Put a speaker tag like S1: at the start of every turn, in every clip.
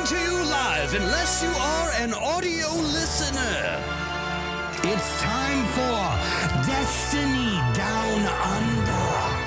S1: to you live unless you are an audio listener. It's time for Destiny Down Under.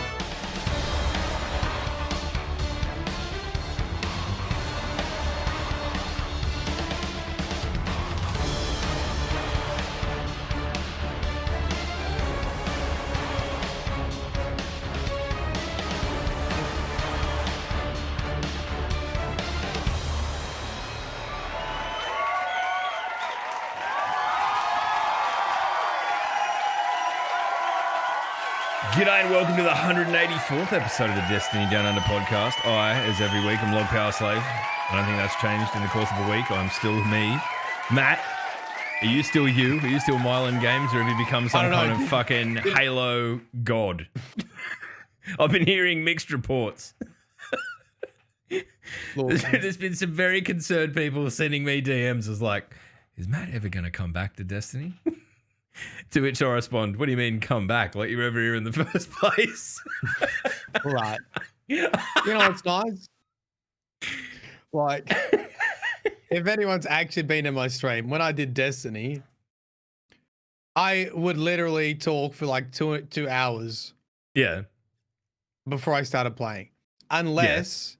S2: G'day and welcome to the 184th episode of the Destiny Down Under podcast. I, as every week, I'm Log Power Slave. I don't think that's changed in the course of a week. I'm still me. Matt, are you still you? Are you still Mylan Games, or have you become some kind of fucking Halo god? I've been hearing mixed reports. There's been some very concerned people sending me DMs as like, is Matt ever going to come back to Destiny? To which I respond, what do you mean come back? Like you were ever here in the first place?
S3: Right. You know what's nice? Like, if anyone's actually been in my stream, when I did Destiny, I would literally talk for like two hours.
S2: Yeah.
S3: Before I started playing. Unless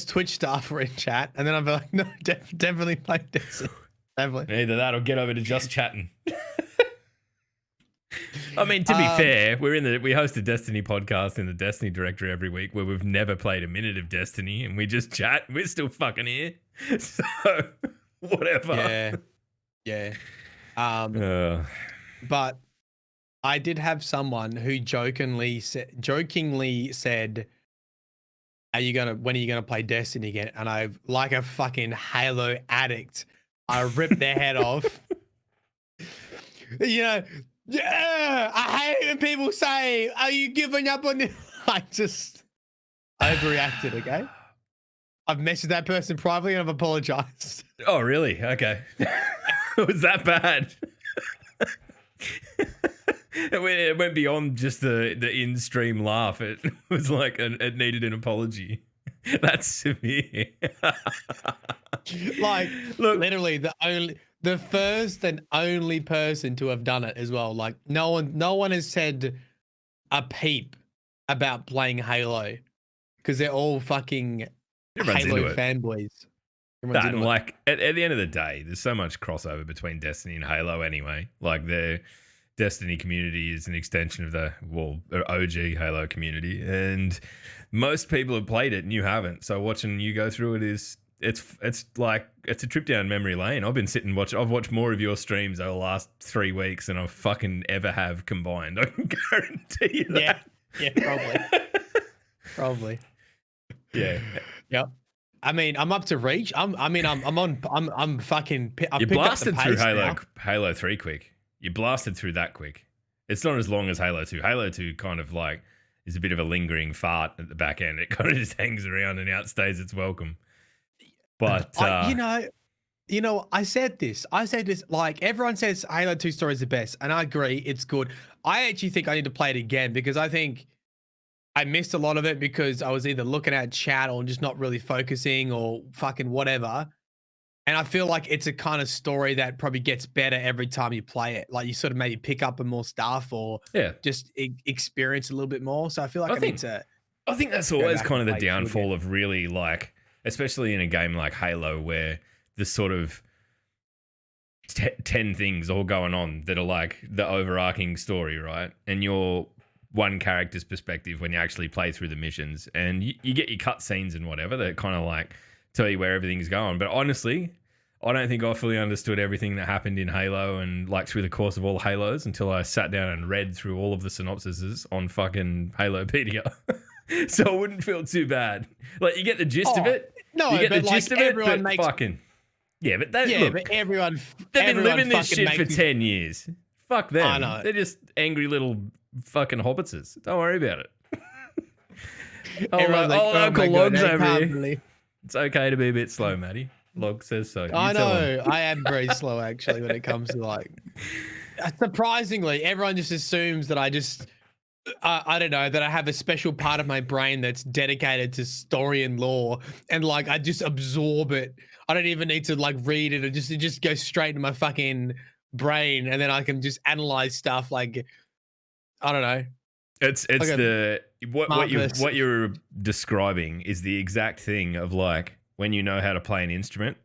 S3: Twitch staff were in chat, and then I'd be like, no, definitely play Destiny. Definitely.
S2: Either that or get over to just chatting. I mean, to be fair, we host a Destiny podcast in the Destiny directory every week where we've never played a minute of Destiny and we just chat. We're still fucking here. So, whatever.
S3: Yeah. But I did have someone who jokingly said, when are you gonna play Destiny again? And I, like a fucking Halo addict, I ripped their head off. You know, yeah, I hate when people say, are you giving up on this? I just overreacted, okay? I've messaged that person privately and I've apologized.
S2: Oh, really? Okay. Was that bad? It went beyond just the in-stream laugh. It was like it needed an apology. That's severe.
S3: Like, look, literally the first and only person to have done it as well. Like, no one has said a peep about playing Halo because they're all fucking Halo fanboys.
S2: Like at the end of the day, there's so much crossover between Destiny and Halo anyway. Like the Destiny community is an extension of the OG Halo community, and most people have played it and you haven't. So watching you go through it it's like it's a trip down memory lane. I've been sitting I've watched more of your streams over the last 3 weeks than I fucking ever have combined. I can guarantee you that.
S3: Yeah, probably.
S2: Yeah.
S3: Yep. I mean, I'm up to reach. I'm fucking.
S2: You blasted through Halo 3 quick. You blasted through that quick. It's not as long as Halo 2. Halo 2 kind of like is a bit of a lingering fart at the back end. It kind of just hangs around and outstays its welcome. But you know, I said this. Like everyone says, Halo 2 story is the best, and I agree, it's good. I actually think I need to play it again because I think I missed a lot of it because I was either looking at chat or just not really focusing or fucking whatever. And I feel like it's a kind of story that probably gets better every time you play it. Like you sort of maybe pick up on more stuff or just experience a little bit more. So I feel like I think that's always kind of the downfall of really like, especially in a game like Halo where there's sort of 10 things all going on that are like the overarching story, right? And you're one character's perspective when you actually play through the missions, and you get your cutscenes and whatever that kind of like tell you where everything's going. But honestly, I don't think I fully understood everything that happened in Halo and like through the course of all Halos until I sat down and read through all of the synopsises on fucking Halopedia. So I wouldn't feel too bad. Like you get the gist of it.
S3: No,
S2: you get
S3: but
S2: the gist of it, but
S3: makes...
S2: fucking but
S3: but everyone
S2: they've been living this shit for 10 years. Fuck them.
S3: I know.
S2: They're just angry little fucking hobbitses. Don't worry about it. Uncle Log's over here. It's okay to be a bit slow, Matty. Log says so.
S3: I know. I am very slow actually when it comes to like. Surprisingly, everyone just assumes that I just I don't know, that I have a special part of my brain that's dedicated to story and lore, and like I just absorb it. I don't even need to like read it, it just goes straight into my fucking brain, and then I can just analyze stuff like I don't know.
S2: It's
S3: Like a
S2: the
S3: smart person.
S2: what you're describing is the exact thing of like when you know how to play an instrument,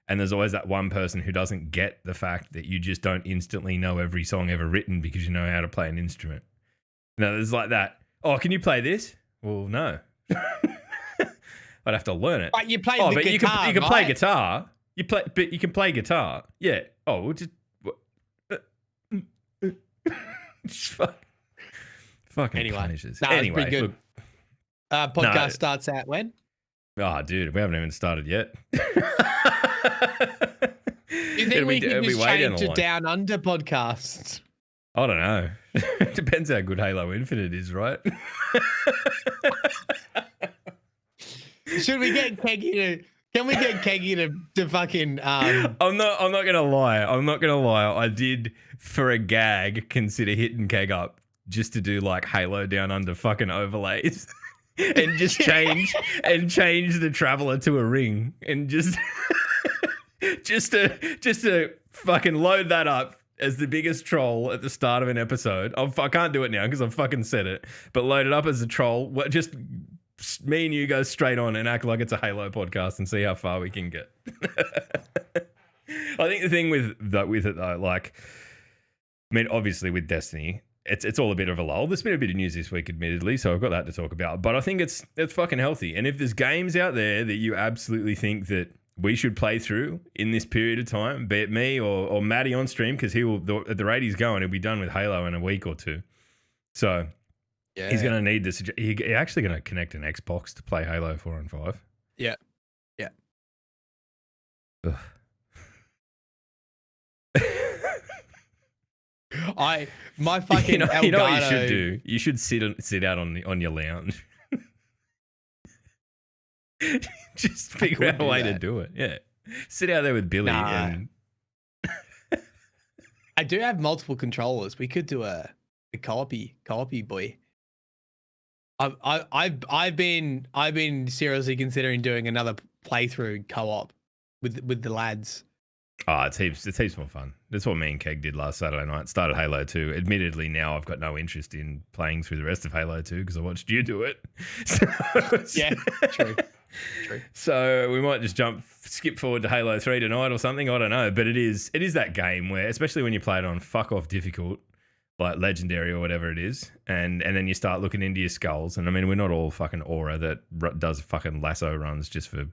S2: and there's always that one person who doesn't get the fact that you just don't instantly know every song ever written because you know how to play an instrument. No, there's like that. Oh, can you play this? Well, no. I'd have to learn it.
S3: But you play
S2: Oh,
S3: the
S2: but
S3: guitar,
S2: you can play
S3: right?
S2: guitar. But you can play guitar. Yeah. Oh, we'll just fucking
S3: Anyway.
S2: punishes.
S3: Nah, it's
S2: Anyway,
S3: pretty good.
S2: look,
S3: Podcast starts at when?
S2: oh, dude, we haven't even started yet.
S3: Do you think we can just change to Down Under podcast?
S2: I don't know. Depends how good Halo Infinite is, right?
S3: Should we get Keggy to? Can we get Keggy to fucking?
S2: I'm not gonna lie. I did for a gag consider hitting Keg up just to do like Halo Down Under fucking overlays. And just change the Traveler to a ring and just just to fucking load that up as the biggest troll at the start of an episode. I can't do it now because I've fucking said it, but load it up as a troll. Just me and you go straight on and act like it's a Halo podcast and see how far we can get. I think the thing with it though, like, I mean, obviously with Destiny, it's all a bit of a lull. There's been a bit of news this week, admittedly, so I've got that to talk about. But I think it's fucking healthy. And if there's games out there that you absolutely think that we should play through in this period of time, be it me or Matty on stream, because at the rate he's going, he'll be done with Halo in a week or two. So yeah, he's going to need this. He's actually going to connect an Xbox to play Halo 4 and 5.
S3: Yeah. Yeah.
S2: Ugh.
S3: My fucking
S2: you know what you
S3: Elgato-
S2: should do? You should sit out on your lounge. Just figure out a way to do it. Yeah. Sit out there with Billy and
S3: I do have multiple controllers. We could do a co-op boy. I've been seriously considering doing another playthrough co-op with the lads.
S2: Oh, it's heaps more fun. That's what me and Keg did last Saturday night. Started Halo 2. Admittedly, now I've got no interest in playing through the rest of Halo 2 because I watched you do it.
S3: Yeah, true.
S2: So we might just skip forward to Halo 3 tonight or something. I don't know. But it is that game where, especially when you play it on fuck off difficult, like legendary or whatever it is, and then you start looking into your skulls. And I mean, we're not all fucking Aura that does fucking lasso runs just for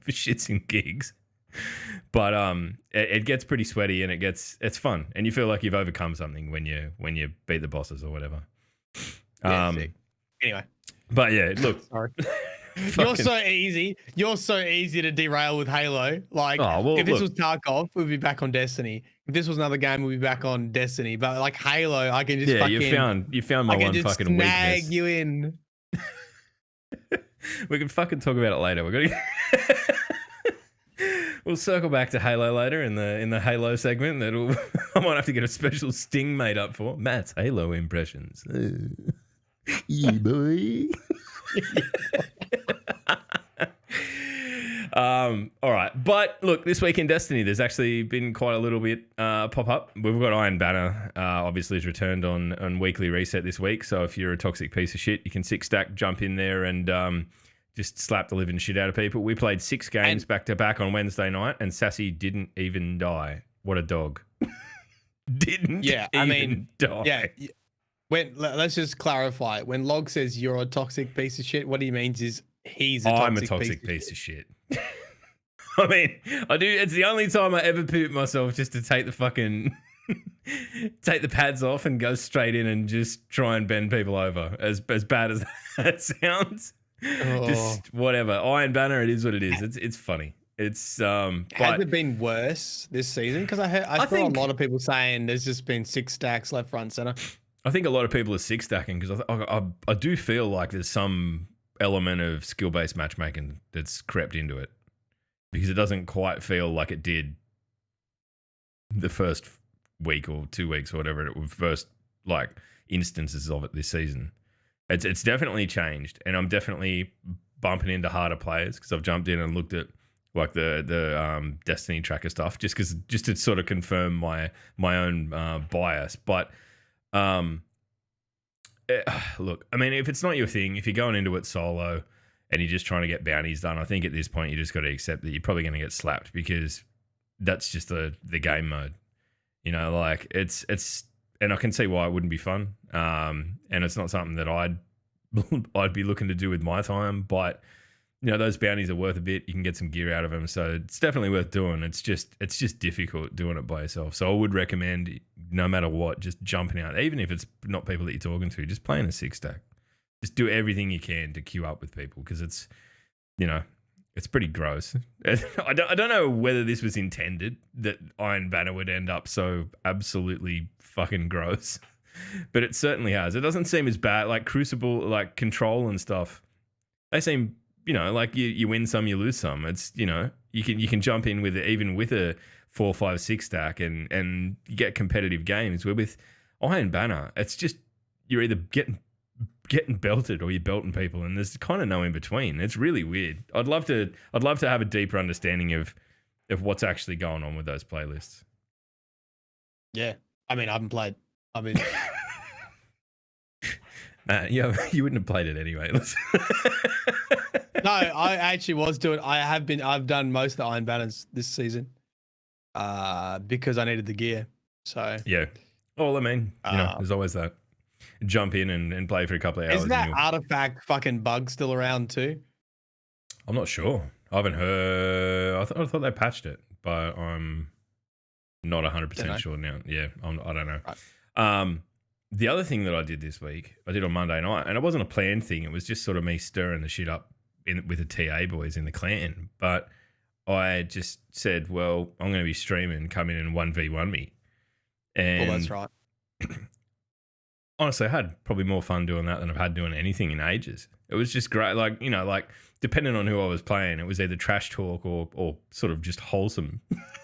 S2: for shits and gigs. But it gets pretty sweaty and it's fun, and you feel like you've overcome something when you beat the bosses or whatever.
S3: Yeah, anyway,
S2: but yeah, look,
S3: sorry. You're so easy to derail with Halo. Like, if this was Tarkov, we'd be back on Destiny. If this was another game, we'd be back on Destiny. But like Halo, I can just
S2: you found my one fucking weakness.
S3: Snag you in.
S2: We can fucking talk about it later. We'll circle back to Halo later in the Halo segment. I might have to get a special sting made up for Matt's Halo impressions. Yeah, boy. All right, but look, this week in Destiny, there's actually been quite a little bit pop up. We've got Iron Banner, obviously, has returned on weekly reset this week. So if you're a toxic piece of shit, you can 6-stack, jump in there, and just slap the living shit out of people. We played 6 games back to back on Wednesday night, and Sassy didn't even die. What a dog! Die.
S3: Yeah. Let's just clarify. When Log says you're a toxic piece of shit, what he means is I'm a toxic piece of shit.
S2: I mean, I do. It's the only time I ever poop myself just to take the fucking take the pads off and go straight in and just try and bend people over. As bad as that sounds. Just whatever. Iron Banner, it is what it is. It's funny. It's
S3: has it been worse this season? Because I saw a lot of people saying there's just been 6 stacks left, front, center.
S2: I think a lot of people are 6-stacking because I do feel like there's some element of skill-based matchmaking that's crept into it, because it doesn't quite feel like it did the first week or 2 weeks or whatever it was first like instances of it this season. It's definitely changed, and I'm definitely bumping into harder players because I've jumped in and looked at like the Destiny tracker stuff just to sort of confirm my own bias. But look, I mean, if it's not your thing, if you're going into it solo and you're just trying to get bounties done, I think at this point you just got to accept that you're probably going to get slapped because that's just the game mode. You know, like it's and I can see why it wouldn't be fun. And it's not something that I'd be looking to do with my time, but you know, those bounties are worth a bit. You can get some gear out of them, so it's definitely worth doing. It's just difficult doing it by yourself. So I would recommend, no matter what, just jumping out, even if it's not people that you're talking to, just playing a 6-stack. Just do everything you can to queue up with people because it's, you know, it's pretty gross. I don't know whether this was intended that Iron Banner would end up so absolutely fucking gross, but it certainly has. It doesn't seem as bad. Like Crucible, like Control and stuff, they seem, you know, like you win some, you lose some. It's, you know, you can jump in with it, even with a 4, 5, 6 stack and you get competitive games. Where with Iron Banner, it's just you're either getting belted or you're belting people, and there's kind of no in between. It's really weird. I'd love to have a deeper understanding of what's actually going on with those playlists.
S3: Yeah, I mean, I haven't played. I mean,
S2: yeah, you wouldn't have played it anyway.
S3: No, I actually was doing. I've done most of the Iron Banners this season, because I needed the gear. So
S2: yeah. Well, I mean, you know, there's always that. Jump in and play for a couple of hours.
S3: Is that artifact fucking bug still around too?
S2: I'm not sure. I haven't heard. I thought they patched it, but I'm not 100% sure now. Yeah, I don't know. Right. The other thing that I did this week, I did on Monday night, and it wasn't a planned thing. It was just sort of me stirring the shit up with the TA boys in the clan. But I just said, well, I'm going to be streaming, come in and 1v1 me. And
S3: well, that's right.
S2: Honestly, I had probably more fun doing that than I've had doing anything in ages. It was just great. Like, you know, like depending on who I was playing, it was either trash talk or sort of just wholesome.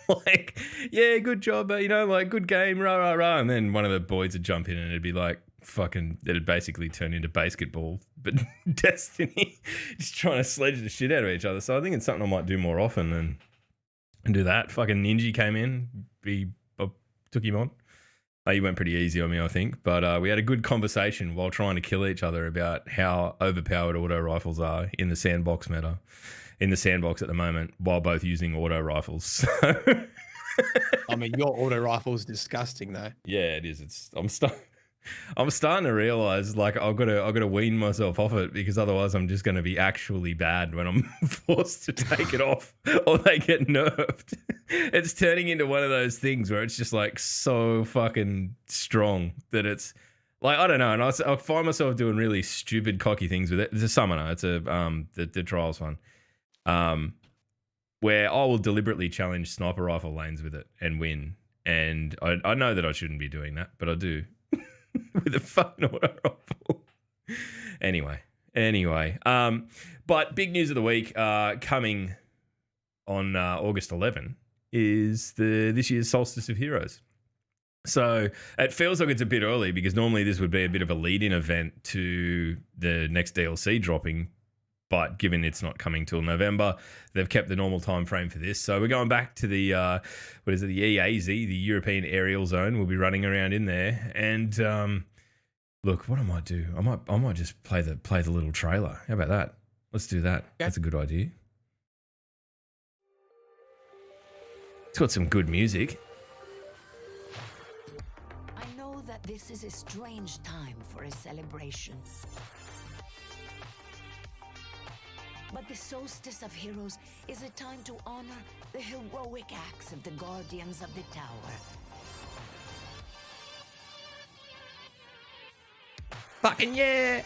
S2: Like, yeah, good job, you know, like good game, rah, rah, rah. And then one of the boys would jump in and it'd be like it'd basically turn into basketball, but Destiny, just trying to sledge the shit out of each other. So I think it's something I might do more often and do that. Fucking Ninja came in, I took him on. He went pretty easy on me, I think. But we had a good conversation while trying to kill each other about how overpowered auto rifles are in the sandbox meta, in the sandbox at the moment, while both using auto rifles. So
S3: I mean, your auto rifle is disgusting, though.
S2: Yeah, it is. I'm starting to realize like I've got to wean myself off it because otherwise I'm just going to be actually bad when I'm forced to take it off or they get nerfed. It's turning into one of those things where it's just like so fucking strong that it's like, I don't know. And I find myself doing really stupid, cocky things with it. It's a summoner. It's a the trials one, where I will deliberately challenge sniper rifle lanes with it and win. And I know that I shouldn't be doing that, but I do. With a fucking auto rifle. Anyway. But big news of the week coming on August 11 is this year's Solstice of Heroes. So it feels like it's a bit early because normally this would be a bit of a lead-in event to the next DLC dropping. But given it's not coming till November, they've kept the normal time frame for this. So we're going back to the the EAZ, the European Aerial Zone. We'll be running around in there. And look, what I might do, I might just play the little trailer. How about that? Let's do that. Yeah. That's a good idea. It's got some good music.
S4: I know that this is a strange time for a celebration. But the Solstice of Heroes is a time to honor the heroic acts of the Guardians of the Tower.
S2: Fucking yeah!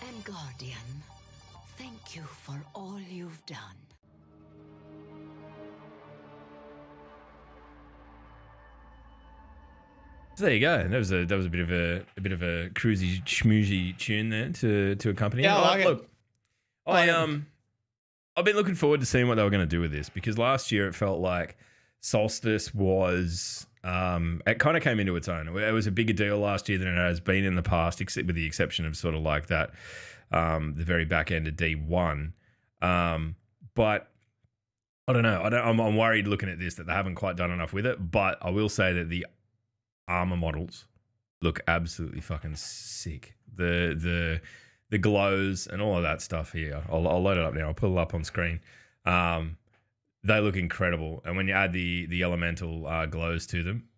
S4: And Guardian, thank you for all you've done.
S2: So there you go. That was a bit of a cruisy schmoozy tune there to accompany.
S3: Yeah,
S2: it. Look, I've been looking forward to seeing what they were going to do with this, because last year it felt like Solstice was it kind of came into its own. It was a bigger deal last year than it has been in the past, except with the exception of sort of like that the very back end of D1. But I don't know. I'm worried looking at this that they haven't quite done enough with it. But I will say that the armor models look absolutely fucking sick. The glows and all of that stuff here. I'll load it up now. I'll pull it up on screen. They look incredible, and when you add the elemental glows to them,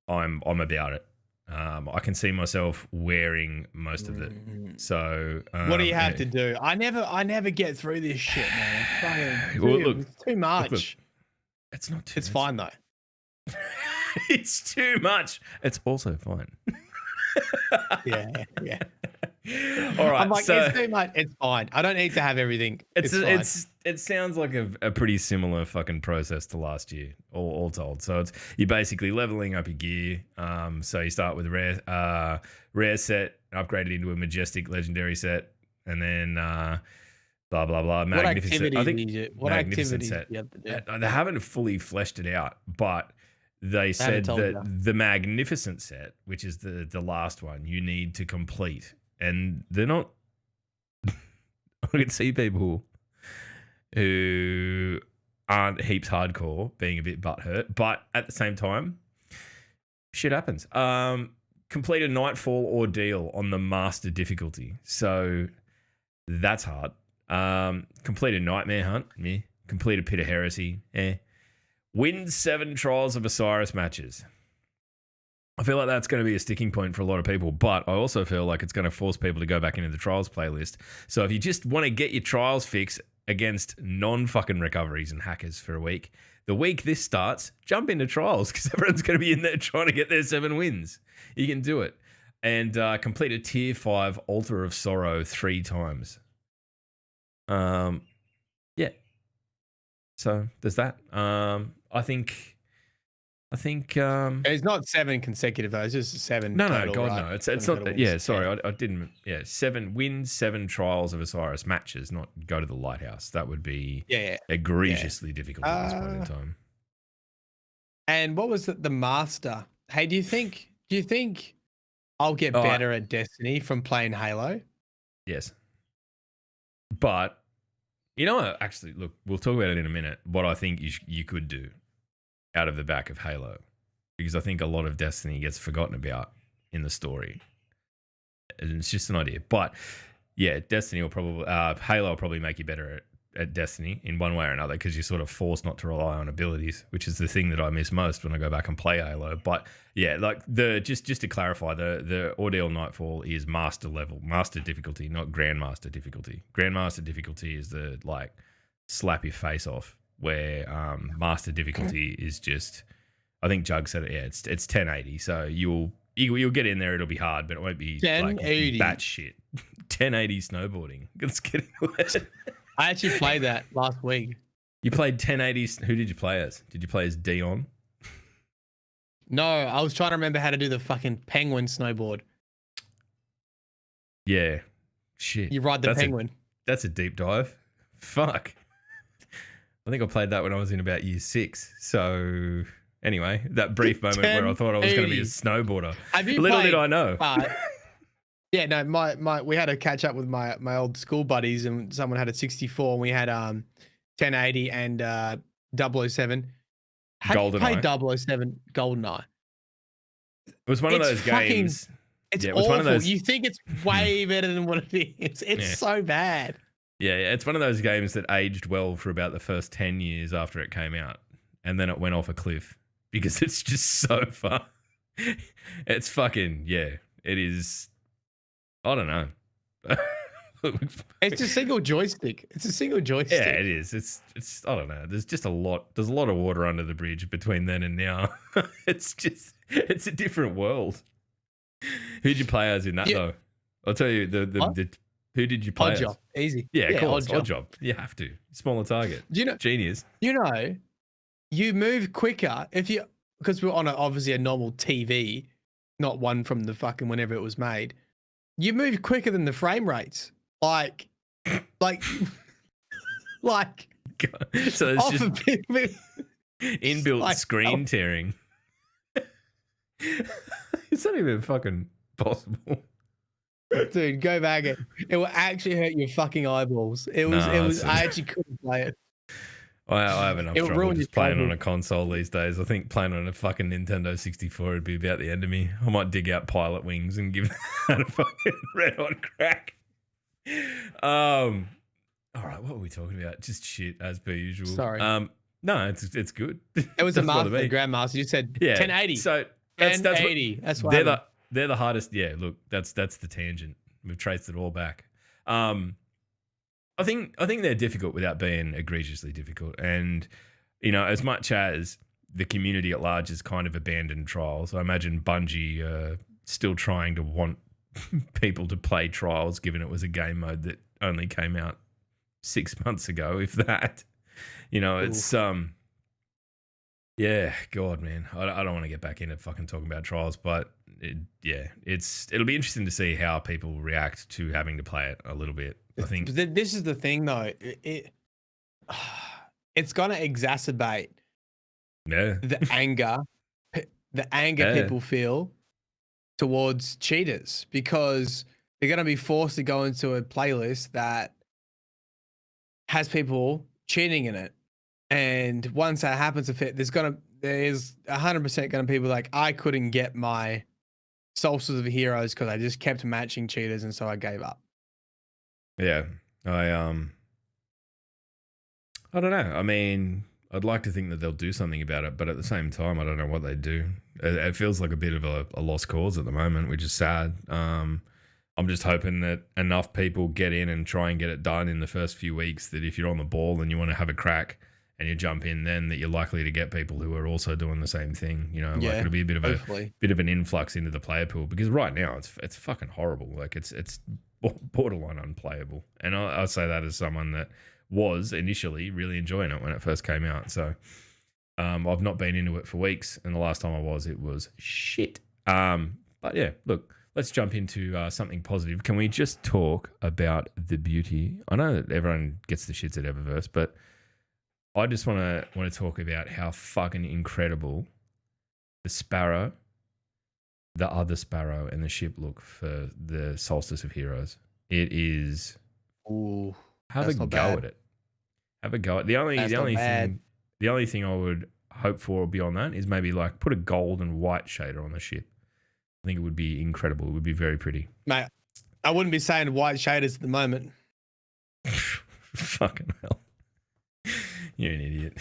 S2: I'm about it. I can see myself wearing most of it. So
S3: what do you have to do? I never get through this shit, man. It's too much.
S2: Look, it's not too.
S3: It's fine though.
S2: It's too much. It's also fine.
S3: Yeah.
S2: All right.
S3: I'm like,
S2: so
S3: it's too much. It's fine. I don't need to have everything.
S2: It sounds like a pretty similar fucking process to last year, all told. So you're basically leveling up your gear. So you start with a rare set, upgrade it into a majestic legendary set, and then blah blah blah. Magnificent.
S3: What activities do you have to do?
S2: They haven't fully fleshed it out, but they said that the magnificent set, which is the last one, you need to complete. And they're not. I can see people who aren't heaps hardcore being a bit butthurt, but at the same time, shit happens. Complete a Nightfall ordeal on the master difficulty, so that's hard. Complete a Nightmare Hunt, complete a Pit of Heresy, win 7 Trials of Osiris matches. I feel like that's going to be a sticking point for a lot of people, but I also feel like it's going to force people to go back into the Trials playlist. So if you just want to get your Trials fix against non-fucking recoveries and hackers for a week, the week this starts, jump into Trials, because everyone's going to be in there trying to get their 7 wins. You can do it. And complete a Tier 5 Altar of Sorrow 3 times. Yeah. So there's that. I think
S3: it's not 7 consecutive though. It's just 7.
S2: No,
S3: total,
S2: God,
S3: right?
S2: no. It's not.
S3: Wins.
S2: Yeah, sorry, I didn't. Yeah, 7 wins, 7 Trials of Osiris matches, not go to the lighthouse. That would be egregiously difficult at this point in time.
S3: And what was the master? Hey, do you think I'll get better at Destiny from playing Halo?
S2: Yes, but you know what? Actually, look, we'll talk about it in a minute. What I think you could do out of the back of Halo, because I think a lot of Destiny gets forgotten about in the story, and it's just an idea. But yeah, Destiny will probably Halo will probably make you better at Destiny in one way or another, because you're sort of forced not to rely on abilities, which is the thing that I miss most when I go back and play Halo. But yeah, like just to clarify, the Ordeal Nightfall is master difficulty, not Grandmaster difficulty. Grandmaster difficulty is the like slap your face off, where master difficulty is just, I think Jug said it, it's 1080. So you'll get in there, it'll be hard, but it won't be 1080 like that shit. 1080 snowboarding. Let's get into it.
S3: I actually played that last week.
S2: You played 1080. Who did you play as? Did you play as Dion?
S3: No, I was trying to remember how to do the fucking penguin snowboard.
S2: Yeah. Shit.
S3: You ride the penguin.
S2: That's a deep dive. Fuck. I think I played that when I was in about year 6. So anyway, that brief moment where I thought I was going to be a snowboarder. Little did I know.
S3: Yeah, no, we had a catch up with my old school buddies, and someone had a 64, and we had 1080 and 007. Have you played 007 GoldenEye?
S2: It was one of those games.
S3: It's awful. One of those... You think it's way better than what it is. It's so bad.
S2: Yeah, it's one of those games that aged well for about the first 10 years after it came out, and then it went off a cliff because it's just so fun. It's fucking, it is. I don't know.
S3: It's a single joystick.
S2: Yeah, it is. It's. I don't know. There's a lot of water under the bridge between then and now. It's a different world. Who'd you play as in that though? I'll tell you who did you play as?
S3: Oddjob. Easy.
S2: Yeah, of course. Oddjob. You have to. Smaller target. Genius.
S3: You move quicker because we're on obviously a normal TV, not one from the fucking whenever it was made. You move quicker than the frame rates. Like Like,
S2: So it's
S3: offer
S2: just
S3: people
S2: inbuilt
S3: like,
S2: screen tearing. It's not even fucking possible.
S3: dude, go back. It will actually hurt your fucking eyeballs. It was. I actually couldn't play it.
S2: I have enough
S3: It would
S2: trouble
S3: ruin
S2: just
S3: your
S2: playing on
S3: childhood.
S2: a console these days. I think playing on a fucking Nintendo 64 would be about the end of me. I might dig out Pilot Wings and give that a fucking red hot crack. All right, what were we talking about? Just shit as per usual.
S3: Sorry.
S2: No, it's good.
S3: It was a
S2: Doesn't bother
S3: master,
S2: me.
S3: grandmaster. You said
S2: Yeah,
S3: 1080.
S2: So that's
S3: 1080. That's what
S2: they're the hardest. Yeah, look, that's the tangent. We've traced it all back. I think they're difficult without being egregiously difficult. And, you know, as much as the community at large has kind of abandoned trials, I imagine Bungie still trying to want people to play trials, given it was a game mode that only came out 6 months ago, if that. You know, it's yeah, God, man, I don't want to get back into fucking talking about trials, but it'll be interesting to see how people react to having to play it a little bit. I think
S3: This is the thing, though. It's gonna exacerbate the anger people feel towards cheaters, because they're gonna be forced to go into a playlist that has people cheating in it, and once that happens, there's 100% gonna be people like, I couldn't get my Solstice of Heroes because I just kept matching cheaters, and so I gave up.
S2: Yeah, I don't know. I mean, I'd like to think that they'll do something about it, but at the same time, I don't know what they do. It feels like a bit of a lost cause at the moment, which is sad. I'm just hoping that enough people get in and try and get it done in the first few weeks, that if you're on the ball and you want to have a crack and you jump in, then that you're likely to get people who are also doing the same thing. You know, like it'll be a bit of an influx into the player pool, because right now it's fucking horrible. Like it's borderline unplayable, and I'll say that as someone that was initially really enjoying it when it first came out. So I've not been into it for weeks, and the last time I was, it was shit. But yeah, look, let's jump into something positive. Can we just talk about the beauty? I know that everyone gets the shits at Eververse, but I just want to talk about how fucking incredible the Sparrow, the other Sparrow, and the ship look for the Solstice of Heroes. It is.
S3: Ooh,
S2: have a go at it. Have a go at the only thing I would hope for beyond that is maybe like put a gold and white shader on the ship. I think it would be incredible. It would be very pretty.
S3: Mate, I wouldn't be saying white shaders at the moment.
S2: Fucking hell. You're an idiot.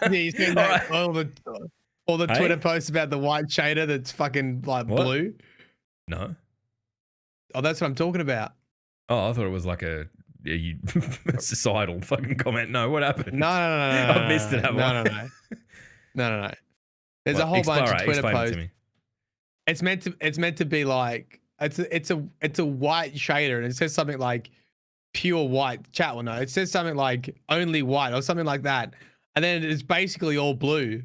S3: Yeah, you seen that, all the Twitter posts about the white shader that's fucking like blue?
S2: No.
S3: Oh, that's what I'm talking about.
S2: Oh, I thought it was like a societal fucking comment. No, what happened?
S3: No.
S2: I missed it.
S3: No. There's a whole bunch of Twitter posts. It's meant to be like it's a white shader, and it says something like pure white. Chat will know. It says something like only white or something like that, and then it's basically all blue.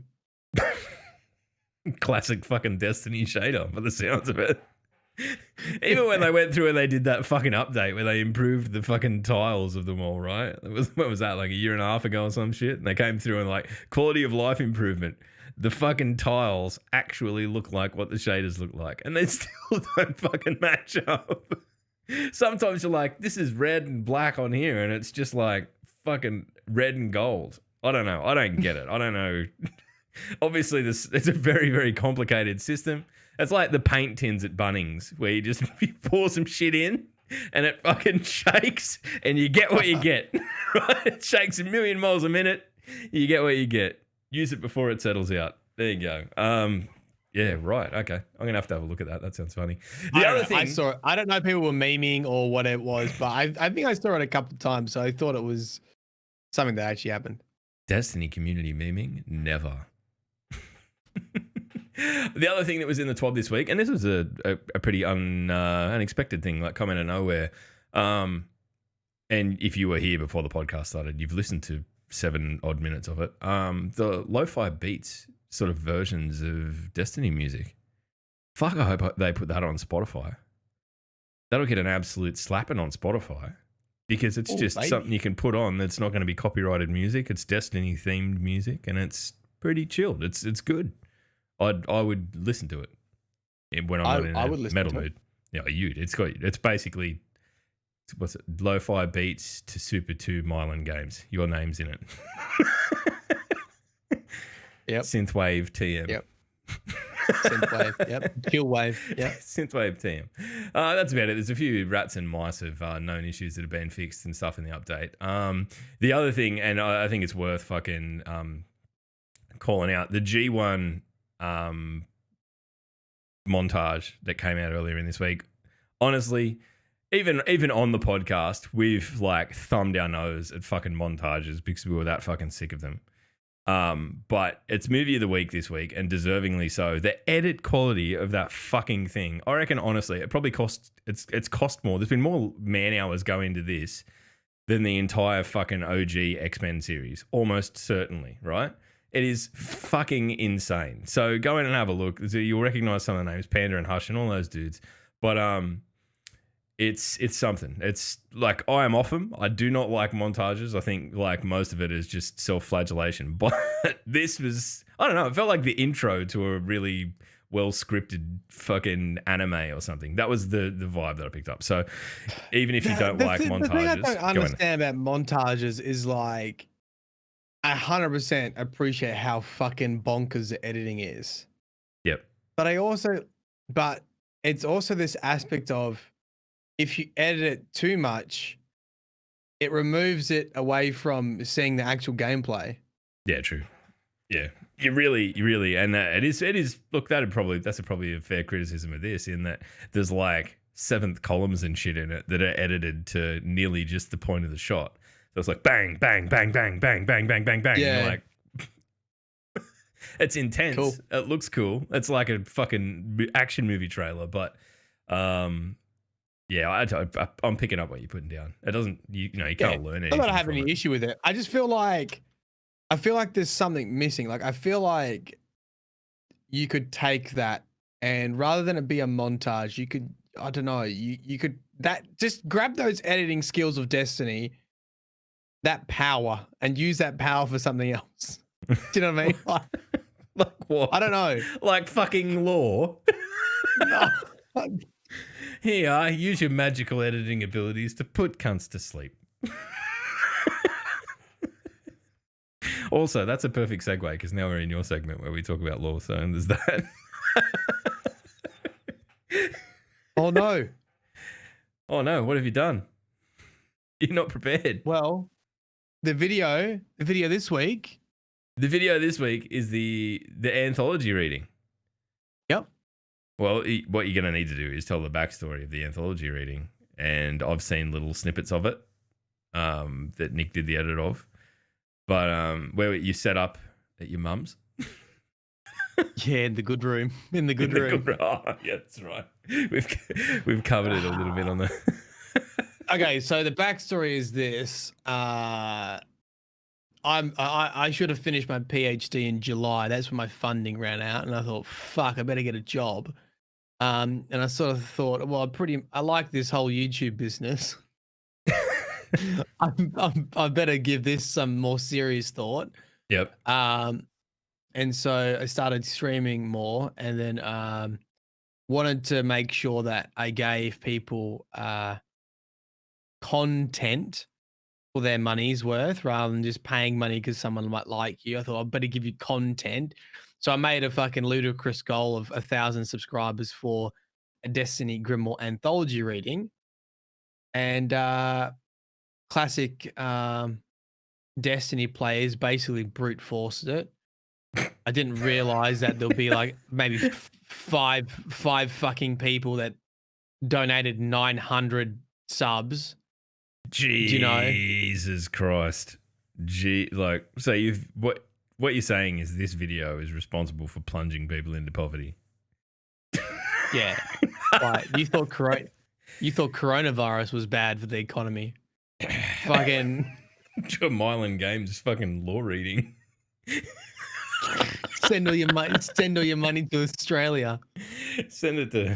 S2: Classic fucking Destiny shader, by the sounds of it. Even when they went through and they did that fucking update where they improved the fucking tiles of them all, right? What was that, like a year and a half ago or some shit? And they came through and like quality of life improvement. The fucking tiles actually look like what the shaders look like, and they still don't fucking match up. Sometimes you're like, this is red and black on here, and it's just like fucking red and gold. I don't know. I don't get it. I don't know. Obviously, it's a very, very complicated system. It's like the paint tins at Bunnings, where you pour some shit in and it fucking shakes and you get what you get. Right? It shakes a million miles a minute. You get what you get. Use it before it settles out. There you go. Yeah, right. Okay. I'm going to have a look at that. That sounds funny. The other thing.
S3: I saw it. I don't know if people were memeing or what it was, but I think I saw it a couple of times, so I thought it was something that actually happened.
S2: Destiny community memeing? Never. The other thing that was in the TWAB this week, and this was a pretty unexpected thing, like come out of nowhere. And if you were here before the podcast started, you've listened to 7 odd minutes of it. The lo-fi beats sort of versions of Destiny music. Fuck, I hope they put that on Spotify. That'll get an absolute slapping on Spotify. because it's just something you can put on that's not going to be copyrighted music. It's Destiny themed music, and it's pretty chilled. It's good. I would listen to it when I'm not in a metal mood. Yeah, it's basically what's it? Lo-fi beats to Super 2 Mylan games. Your name's in it.
S3: Yep.
S2: Synthwave TM.
S3: Yep. Synthwave. Yep. Chillwave. Yep.
S2: Synthwave TM. That's about it. There's a few rats and mice of known issues that have been fixed and stuff in the update. The other thing, and I think it's worth fucking calling out, the G1 montage that came out earlier in this week. Honestly, even on the podcast, we've like thumbed our nose at fucking montages because we were that fucking sick of them. But it's movie of the week this week, and deservingly so. The edit quality of that fucking thing, I reckon, honestly, it probably it's cost more. There's been more man hours go into this than the entire fucking OG X-Men series, almost certainly, right? It is fucking insane. So go in and have a look. You'll recognize some of the names, Panda and Hush and all those dudes. But it's something. It's like, I am off them. I do not like montages. I think like most of it is just self-flagellation. But this was, I don't know, it felt like the intro to a really well-scripted fucking anime or something. That was the vibe that I picked up. So even if you don't like montages,
S3: the thing I don't understand about montages is like, I 100% appreciate how fucking bonkers the editing is.
S2: Yep.
S3: But it's also this aspect of, if you edit it too much, it removes it away from seeing the actual gameplay.
S2: Yeah, true. Yeah, you really, and it is. Look, that's probably a fair criticism of this, in that there's like seventh columns and shit in it that are edited to nearly just the point of the shot. So it's like bang, bang, bang, bang, bang, bang, bang, bang, bang.
S3: Yeah.
S2: And you're like, it's intense. Cool. It looks cool. It's like a fucking action movie trailer, but yeah, I'm picking up what you're putting down. It doesn't, you can't learn anything.
S3: Not that I have any issue with it. I just feel like there's something missing. Like, I feel like you could take that, and rather than it be a montage, you could, I don't know, you could just grab those editing skills of Destiny, that power, and use that power for something else. Do you know what I mean?
S2: Like what?
S3: I don't know.
S2: Like fucking law.
S3: No.
S2: Here, use your magical editing abilities to put cunts to sleep. Also, that's a perfect segue, because now we're in your segment where we talk about law, so there's that.
S3: Oh no.
S2: Oh no, what have you done? You're not prepared.
S3: Well, the video this week.
S2: The video this week is the anthology reading.
S3: Yep.
S2: Well, what you're going to need to do is tell the backstory of the anthology reading. And I've seen little snippets of it that Nick did the edit of. But where you set up at your mum's.
S3: Yeah, in the good room. In the good room.
S2: Oh, yeah, that's right. We've covered it a little bit on the...
S3: Okay, so the backstory is this. I should have finished my PhD in July. That's when my funding ran out, and I thought, fuck, I better get a job. And I sort of thought, well, I like this whole YouTube business. I better give this some more serious thought.
S2: Yep.
S3: And so I started streaming more, and then wanted to make sure that I gave people content for their money's worth, rather than just paying money because someone might like you. I thought I'd better give you content. So I made a fucking ludicrous goal of 1,000 subscribers for a Destiny Grimoire anthology reading. And classic Destiny players basically brute forced it. I didn't realize that there'll be like maybe five fucking people that donated 900 subs.
S2: Jesus Christ. So what you're saying is this video is responsible for plunging people into poverty.
S3: Yeah. Like, you thought coronavirus was bad for the economy. Fucking
S2: Mylan Games fucking law reading.
S3: Send all your money to Australia.
S2: Send it to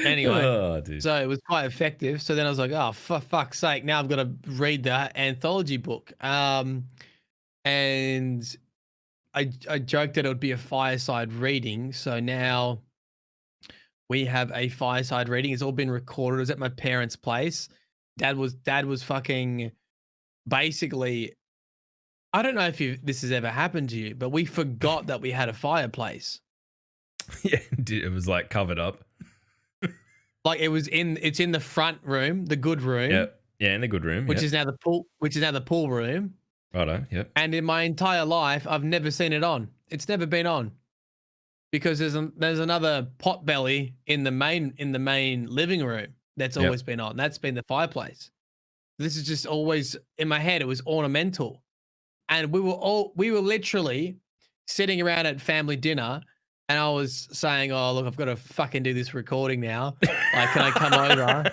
S3: Anyway,
S2: Oh, dude.
S3: so it was quite effective. So then I was like, oh, for fuck's sake, now I've got to read the anthology book. And I joked that it would be a fireside reading. So now we have a fireside reading. It's all been recorded. It was at my parents' place. Dad was fucking basically. I don't know if this has ever happened to you, but we forgot that we had a fireplace.
S2: Yeah, it was like covered up.
S3: Like it's in the front room, the good room.
S2: Yeah, in the good room,
S3: which is now the pool room.
S2: Righto, yep.
S3: And in my entire life, I've never seen it on. It's never been on because there's another pot belly in the main living room that's always been on. That's been the fireplace. This is just always in my head. It was ornamental, and we were literally sitting around at family dinner. And I was saying, "Oh, look, I've got to fucking do this recording now. Like, can I come over?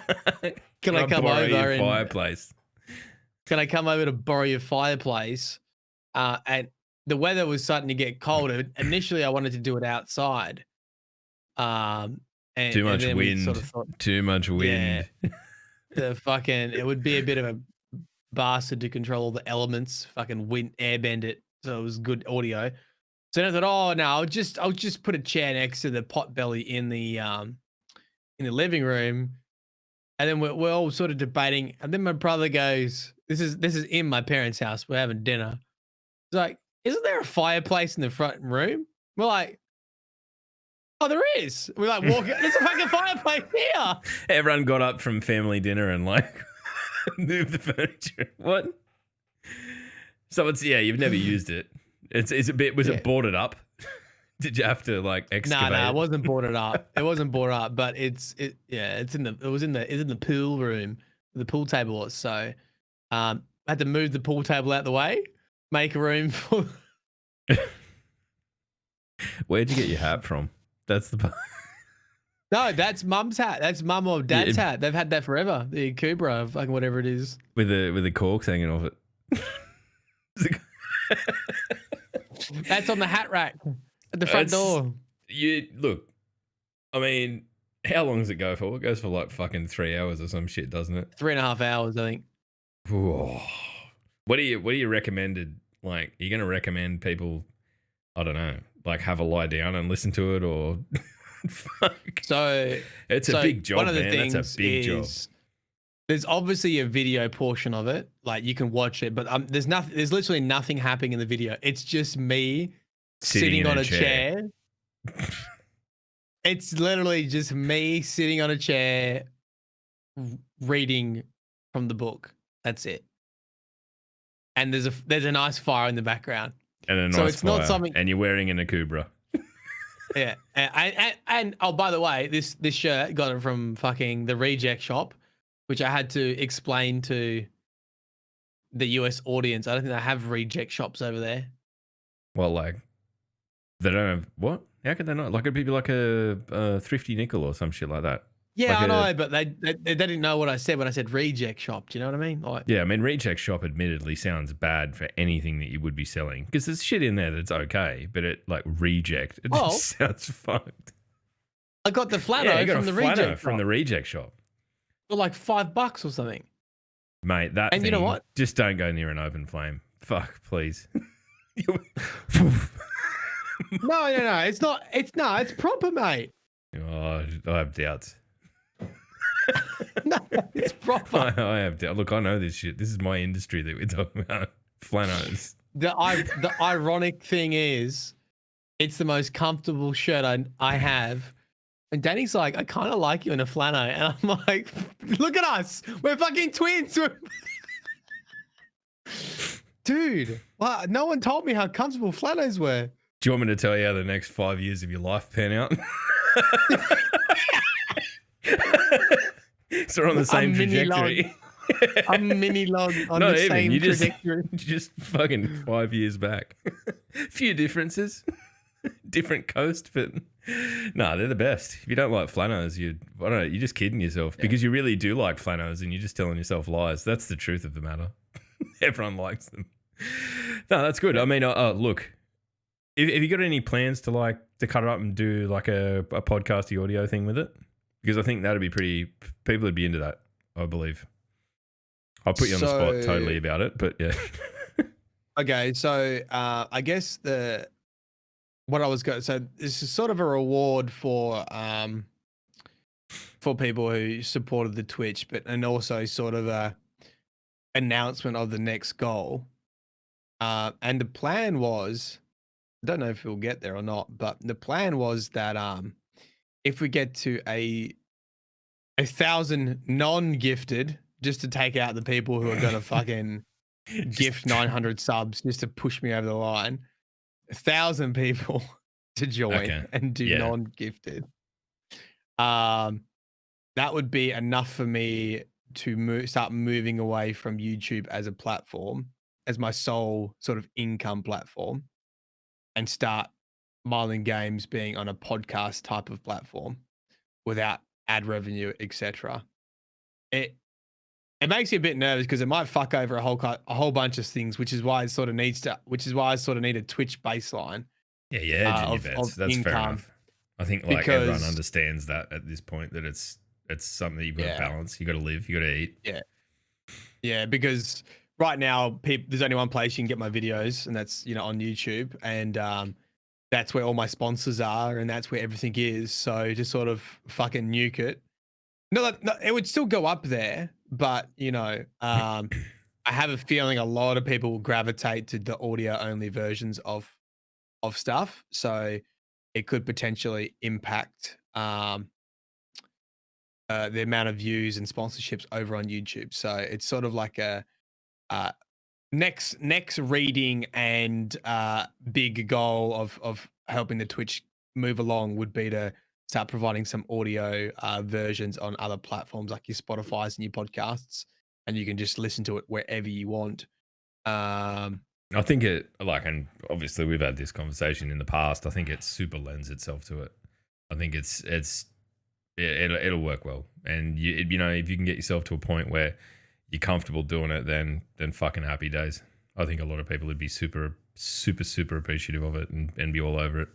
S3: Can I come over
S2: your fireplace?
S3: Can I come over to borrow your fireplace?" And the weather was starting to get colder. Initially, I wanted to do it outside. And
S2: too much
S3: and
S2: wind.
S3: Sort of thought,
S2: too much wind.
S3: Yeah, it would be a bit of a bastard to control all the elements. Fucking wind, airbend it, so it was good audio. So then I thought, oh no, I'll just put a chair next to the pot belly in the living room, and then we're all sort of debating. And then my brother goes, "This is in my parents' house. We're having dinner." He's like, "Isn't there a fireplace in the front room?" We're like, "Oh, there is." We're like, walking. There's a fucking fireplace here.
S2: Everyone got up from family dinner and like moved the furniture. What? So you've never used it. It's a bit. Was it boarded up? Did you have to like excavate?
S3: No, it wasn't boarded up. It wasn't boarded up, but it's in the pool room. The pool table was. So I had to move the pool table out the way, make room for.
S2: Where'd you get your hat from? That's the.
S3: No, that's mum's hat. That's mum or dad's hat. They've had that forever. The Cobra, fucking whatever it is.
S2: With the corks hanging off it.
S3: That's on the hat rack at the front door.
S2: You look. I mean, how long does it go for? It goes for like fucking 3 hours or some shit, doesn't it?
S3: 3.5 hours, I think.
S2: Whoa. What do you recommended? Like, are you going to recommend people? I don't know. Like, have a lie down and listen to it, or fuck.
S3: So
S2: it's a big job,
S3: one of the
S2: man.
S3: things
S2: That's a big job.
S3: There's obviously a video portion of it, like you can watch it, but there's literally nothing happening in the video. It's just me sitting on a chair. It's literally just me sitting on a chair reading from the book. That's it. And there's a nice fire in the background.
S2: And a nice
S3: so it's
S2: fire.
S3: not something.
S2: And you're wearing an Akubra.
S3: Yeah. And oh, by the way, this shirt got it from fucking the Reject Shop, which I had to explain to the US audience. I don't think they have Reject Shops over there.
S2: Well, like, they don't have what? How could they not? Like, it'd be like a thrifty nickel or some shit like that.
S3: Yeah,
S2: like
S3: I know, but they didn't know what I said when I said Reject Shop. Do you know what I mean? Like,
S2: yeah, I mean, Reject Shop admittedly sounds bad for anything that you would be selling, because there's shit in there that's okay, but it like reject, it just sounds fucked.
S3: I got the flannel from the Reject
S2: from the Reject Shop.
S3: For like $5 or something.
S2: Mate, that
S3: and
S2: thing,
S3: you know what?
S2: Just don't go near an open flame. Fuck, please.
S3: No, it's not. It's proper, mate.
S2: Oh, I have doubts.
S3: No, it's proper.
S2: I have doubts. Look, I know this shit. This is my industry that we're talking about. Flannels.
S3: The ironic thing is, it's the most comfortable shirt I have. And Danny's like, I kind of like you in a flannel. And I'm like, look at us. We're fucking twins. Dude, wow, no one told me how comfortable flannels were.
S2: Do you want me to tell you how the next 5 years of your life pan out? So we're on the same trajectory.
S3: I'm mini log on the same trajectory.
S2: Just fucking 5 years back. Few differences. Different coast, but no, they're the best. If you don't like flannels, you're just kidding yourself, because you really do like flannels and you're just telling yourself lies. That's the truth of the matter. Everyone likes them. No, that's good. I mean, look, have you got any plans to cut it up and do like a podcasty audio thing with it? because I think that'd be pretty. People would be into that. I believe. I'll put you on the spot totally about it, but yeah.
S3: Okay, so I guess what I was going. So this is sort of a reward for people who supported the Twitch, and also sort of a announcement of the next goal. And the plan was, I don't know if we'll get there or not, but the plan was that if we get to 1,000 non-gifted, just to take out the people who are gonna fucking gift 900 subs just to push me over the line, 1,000 people to join and do non-gifted. That would be enough for me to start moving away from YouTube as a platform, as my sole sort of income platform, and start Marlin Games being on a podcast type of platform without ad revenue, etc. It makes you a bit nervous because it might fuck over a whole bunch of things, which is why it sort of need a Twitch baseline.
S2: Yeah, hedging your bets. That's income. Fair enough. I think everyone understands that at this point, that it's something that you've got to balance. You got to live. You got to eat.
S3: Yeah. Because right now, there's only one place you can get my videos, and that's on YouTube, and that's where all my sponsors are, and that's where everything is. So just sort of fucking nuke it. No, it would still go up there, but I have a feeling a lot of people will gravitate to the audio only versions of stuff. So it could potentially impact the amount of views and sponsorships over on YouTube. So it's sort of like a next reading and big goal of helping the Twitch move along would be to start providing some audio versions on other platforms like your Spotify's and your podcasts, and you can just listen to it wherever you want.
S2: I think and obviously we've had this conversation in the past. I think it super lends itself to it. I think it'll work well, and if you can get yourself to a point where you're comfortable doing it, then fucking happy days. I think a lot of people would be super, super, super appreciative of it and be all over it.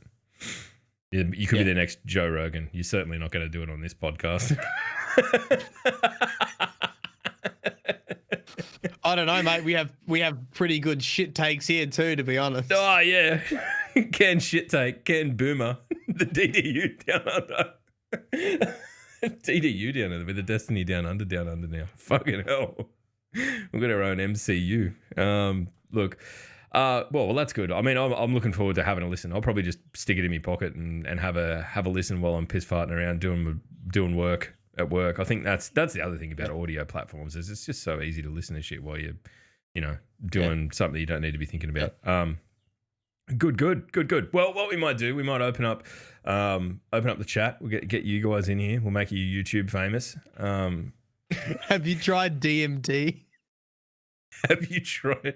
S2: You could be the next Joe Rogan. You're certainly not going to do it on this podcast.
S3: I don't know, mate. We have pretty good shit takes here too, to be honest.
S2: Oh yeah, Ken shit take, Ken Boomer, the DDU down under, DDU down under with the Destiny down under now. Fucking hell, we've got our own MCU. Look, well, that's good. I mean, I'm looking forward to having a listen. I'll probably just stick it in my pocket and have a listen while I'm piss farting around doing work. At work. I think that's the other thing about audio platforms is it's just so easy to listen to shit while you're, doing something you don't need to be thinking about. Good. Well, what we might do, we might open up the chat. We'll get you guys in here. We'll make you YouTube famous.
S3: Have you tried DMT?
S2: Have you tried?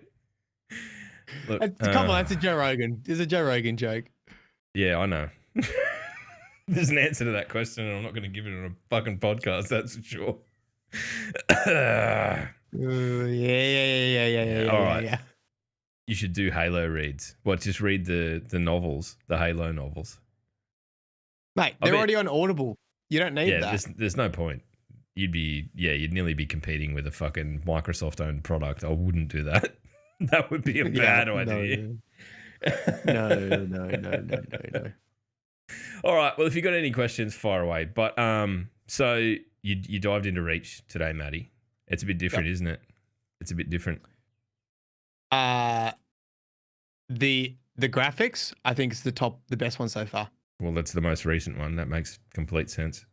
S2: Look,
S3: come on, that's a Joe Rogan. It's a Joe Rogan joke.
S2: Yeah, I know. There's an answer to that question, and I'm not going to give it on a fucking podcast. That's for sure.
S3: Yeah.
S2: All right. Yeah. You should do Halo reads. Just read the novels, the Halo novels.
S3: Mate, they're already on Audible. You don't need that.
S2: There's no point. You'd nearly be competing with a fucking Microsoft-owned product. I wouldn't do that. That would be a bad idea.
S3: No.
S2: All right. Well, if you got any questions, fire away. But so you dived into Reach today, Maddie. It's a bit different, isn't it? It's a bit different.
S3: The graphics, I think, is the best one so far.
S2: Well, that's the most recent one. That makes complete sense.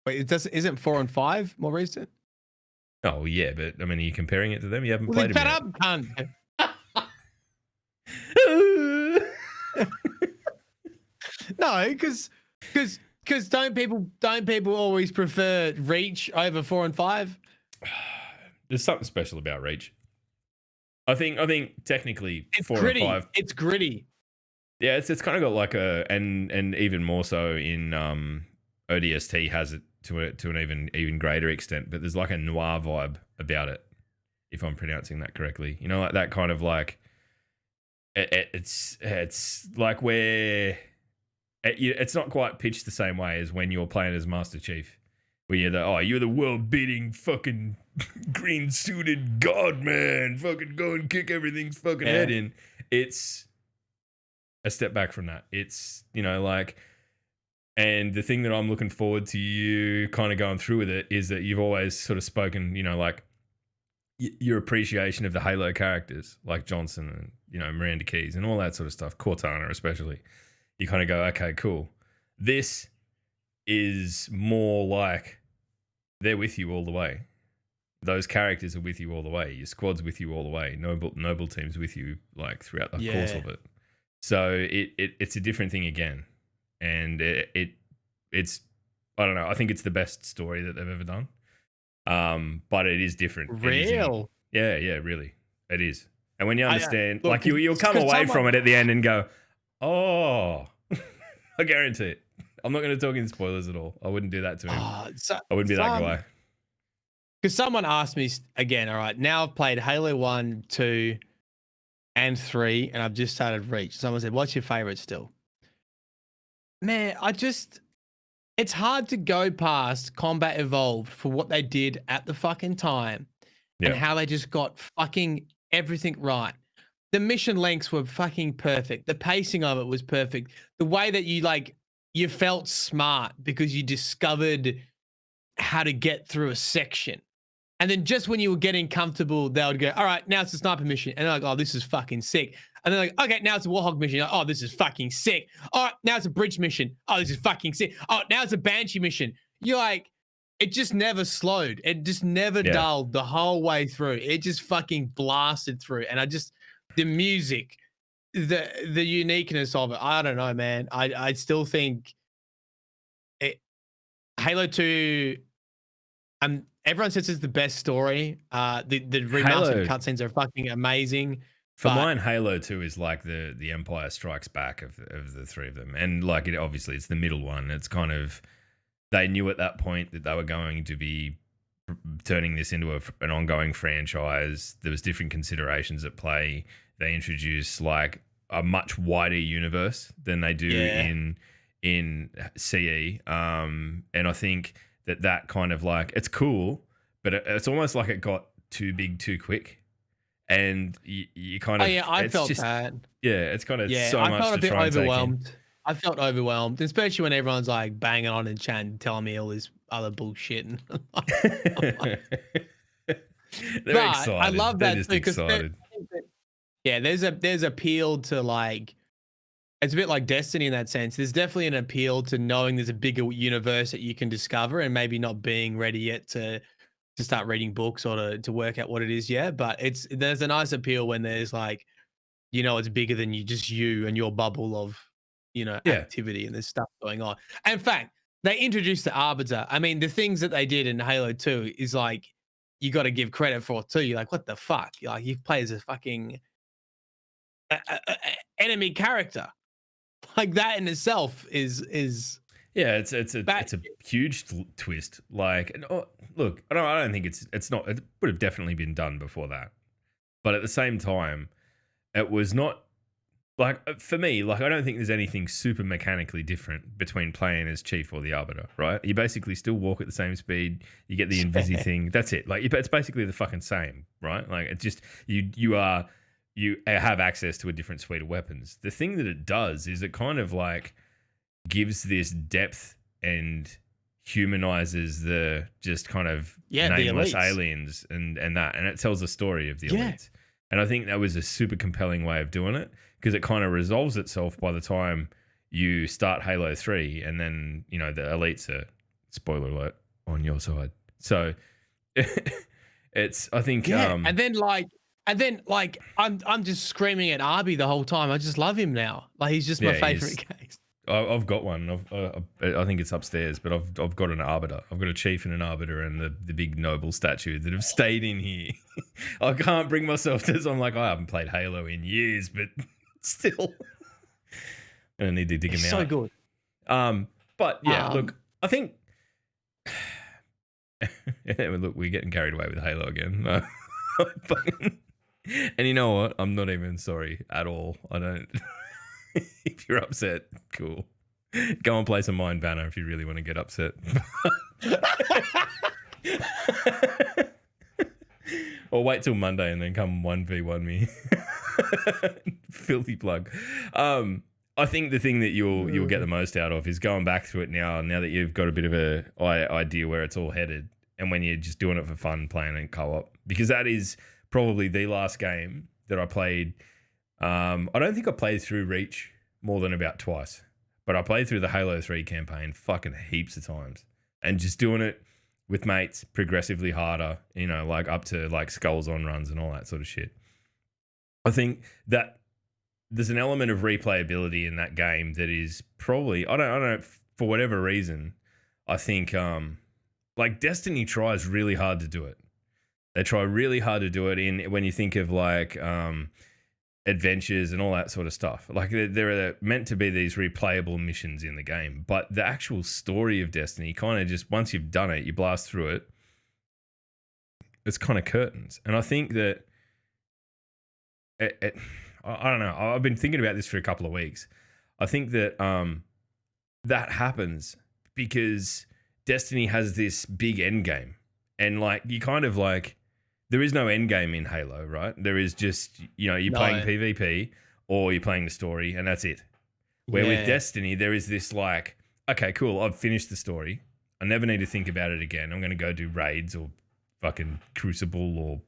S3: Wait, isn't 4 and 5 more recent?
S2: Oh yeah, but I mean, are you comparing it to them? You haven't played them yet.
S3: Shut up, cunt. No, because don't people always prefer Reach over 4 and 5?
S2: There's something special about Reach. I think technically
S3: it's
S2: 4
S3: gritty.
S2: and 5.
S3: It's gritty.
S2: Yeah, it's kind of got like and even more so in ODST has it to an even greater extent. But there's like a noir vibe about it, if I'm pronouncing that correctly. Like that kind of like it's like where it's not quite pitched the same way as when you're playing as Master Chief, where you're the world-beating fucking green-suited god, man. Fucking go and kick everything's fucking head in. It's a step back from that. It's, and the thing that I'm looking forward to you kind of going through with it is that you've always sort of spoken, your appreciation of the Halo characters like Johnson and, Miranda Keys and all that sort of stuff, Cortana especially. You kind of go, okay, cool. This is more like they're with you all the way. Those characters are with you all the way. Your squad's with you all the way. Noble team's with you like throughout the course of it. So it's a different thing again. And it's I don't know. I think it's the best story that they've ever done. But it is different.
S3: Real.
S2: Yeah, really. It is. And when you understand,
S3: look,
S2: you'll come away from it at the end and go, oh, I guarantee it. I'm not going to talk in spoilers at all. I wouldn't do that to him. I wouldn't be that guy.
S3: Because someone asked me again, all right, now I've played Halo 1, 2, and 3, and I've just started Reach. Someone said, what's your favorite still? Man, it's hard to go past Combat Evolved for what they did at the fucking time and how they just got fucking everything right. The mission lengths were fucking perfect. The pacing of it was perfect. The way that you felt smart because you discovered how to get through a section. And then just when you were getting comfortable, they would go, all right, now it's a sniper mission. And they're like, oh, this is fucking sick. And they're like, okay, now it's a Warhog mission. Like, oh, this is fucking sick. All right, now it's a bridge mission. Oh, this is fucking sick. Oh, now it's a Banshee mission. You're like, it just never slowed. It just never dulled the whole way through. It just fucking blasted through. And the music, the uniqueness of it, I don't know, man. I still think Halo 2, everyone says it's the best story. The remastered cutscenes are fucking amazing.
S2: For mine, Halo 2 is like the Empire Strikes Back of the three of them. And obviously it's the middle one. It's kind of, they knew at that point that they were going to be turning this into an ongoing franchise. There was different considerations at play. They introduced like a much wider universe than they do in CE. And I think that kind of it's cool, but it's almost like it got too big too quick. And you kind of...
S3: Oh, yeah, I felt that.
S2: Yeah, it's kind of so much to try and take in. I felt a bit
S3: overwhelmed. I felt overwhelmed, especially when everyone's like banging on in chat and telling me all this other bullshit.
S2: They're excited.
S3: I love
S2: They're
S3: that
S2: just
S3: too, because there's appeal to it's a bit like Destiny in that sense. There's definitely an appeal to knowing there's a bigger universe that you can discover and maybe not being ready yet to start reading books or to work out what it is yet. But there's a nice appeal when there's it's bigger than you and your bubble of, activity, and there's stuff going on. And in fact, they introduced the Arbiter. I mean, the things that they did in Halo 2 is you got to give credit for too. You're like, what the fuck? You play as a fucking enemy character. Like that in itself is
S2: it's a huge twist. Look, I don't think it's not. It would have definitely been done before that, but at the same time, it was not for me. I don't think there's anything super mechanically different between playing as Chief or the Arbiter. Right? You basically still walk at the same speed. You get the invisi thing. That's it. It's basically the fucking same. Right? It's just you have access to a different suite of weapons. The thing that it does is it kind of gives this depth and humanizes the just kind of nameless aliens and it tells the story of the elites. And I think that was a super compelling way of doing it, because it kind of resolves itself by the time you start Halo 3, and then the elites are, spoiler alert, on your side. So it's, I think
S3: and then I'm just screaming at Arby the whole time. I just love him now. He's just my favorite case.
S2: I've got one. I think it's upstairs, but I've got an Arbiter. I've got a Chief and an Arbiter and the big Noble statue that have stayed in here. I can't bring myself to. So I'm like, I haven't played Halo in years, but still, I need to dig him out.
S3: So good.
S2: But yeah, look, I think. Look, we're getting carried away with Halo again. And you know what? I'm not even sorry at all. I don't. If you're upset, cool. Go and play some Mind Banner if you really want to get upset. Or wait till Monday and then come 1v1 me. Filthy plug. I think the thing that you'll get the most out of is going back through it now that you've got a bit of a idea where it's all headed, and when you're just doing it for fun, playing in co-op, because that is probably the last game that I played. I don't think I played through Reach more than about twice, but I played through the Halo 3 campaign fucking heaps of times, and just doing it with mates progressively harder, like up to like skulls on runs and all that sort of shit. I think that there's an element of replayability in that game that is probably, I don't know, for whatever reason, I think like Destiny tries really hard to do it. They try really hard to do it when you think of like adventures and all that sort of stuff. Like there are meant to be these replayable missions in the game, but the actual story of Destiny kind of just, once you've done it, you blast through it, it's kind of curtains. And I think that I don't know. I've been thinking about this for a couple of weeks. I think that that happens because Destiny has this big end game, and like you kind of like, there is no end game in Halo, right? There is just, you're playing PvP or you're playing the story, and that's it. Where with Destiny, there is this like, okay, cool, I've finished the story. I never need to think about it again. I'm going to go do raids or fucking Crucible or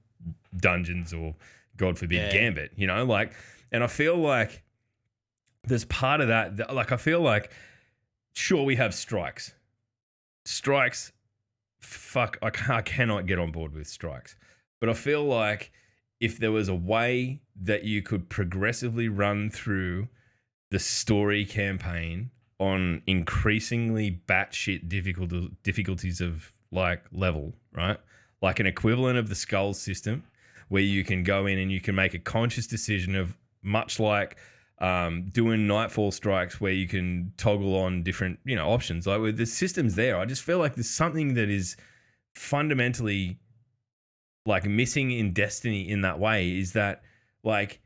S2: dungeons or, God forbid, Gambit, and I feel like there's part of that, like I feel like, sure, we have strikes. Fuck, I cannot get on board with strikes. But I feel like if there was a way that you could progressively run through the story campaign on increasingly batshit difficulties of like level, right? Like an equivalent of the Skulls system, where you can go in and you can make a conscious decision of, much like doing Nightfall strikes, where you can toggle on different, options. Like with the systems there, I just feel like there's something that is fundamentally like missing in Destiny in that way, is that like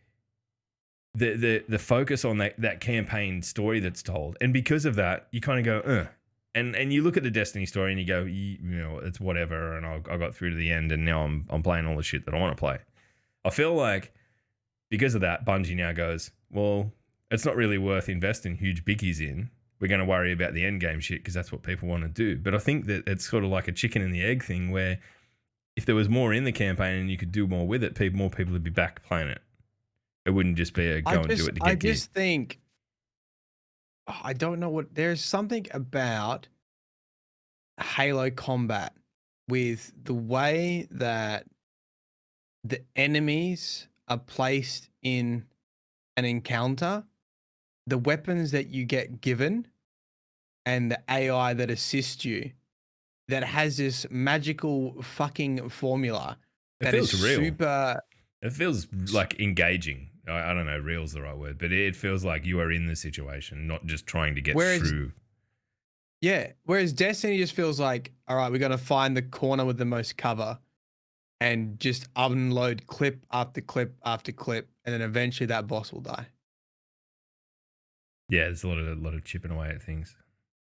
S2: the focus on that campaign story that's told. And because of that, you kind of go, And you look at the Destiny story and you go, it's whatever, and I got through to the end, and now I'm playing all the shit that I want to play. I feel like because of that, Bungie now goes, well, it's not really worth investing huge biggies in. We're going to worry about the end game shit because that's what people want to do. But I think that it's sort of like a chicken and the egg thing, where if there was more in the campaign and you could do more with it, more people would be back playing it. It wouldn't just be a go and do it to get gear.
S3: Think, I don't know there's something about Halo combat with the way that the enemies are placed in an encounter, the weapons that you get given, and the AI that assists you, that has this magical fucking formula that is real. Super.
S2: It feels like engaging. I don't know, real's the right word, but it feels like you are in the situation, not just trying to get through.
S3: Yeah. Whereas Destiny just feels like, all right, we got to find the corner with the most cover and just unload clip after clip after clip, and then eventually that boss will die.
S2: Yeah, there's a lot of chipping away at things.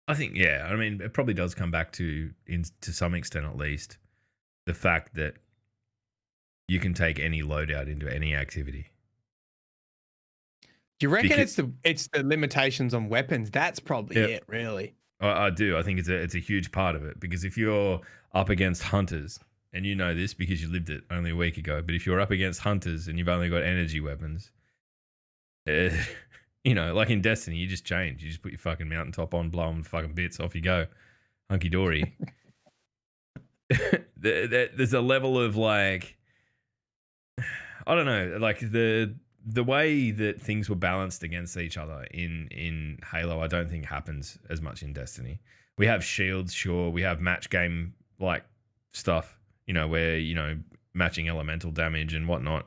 S2: I think, yeah, I mean, it probably does come back to some extent at least, the fact that you can take any loadout into any activity.
S3: Do you reckon it's the limitations on weapons? That's probably it, really.
S2: I do. I think it's a huge part of it, because if you're up against hunters, and you know this because you lived it only a week ago, but if you're up against hunters and you've only got energy weapons, like in Destiny, you just change. You just put your fucking mountaintop on, blow them fucking bits, off you go. Hunky dory. There's a level of like, I don't know, like the way that things were balanced against each other in Halo, I don't think happens as much in Destiny. We have shields, sure. We have match game like stuff, where, matching elemental damage and whatnot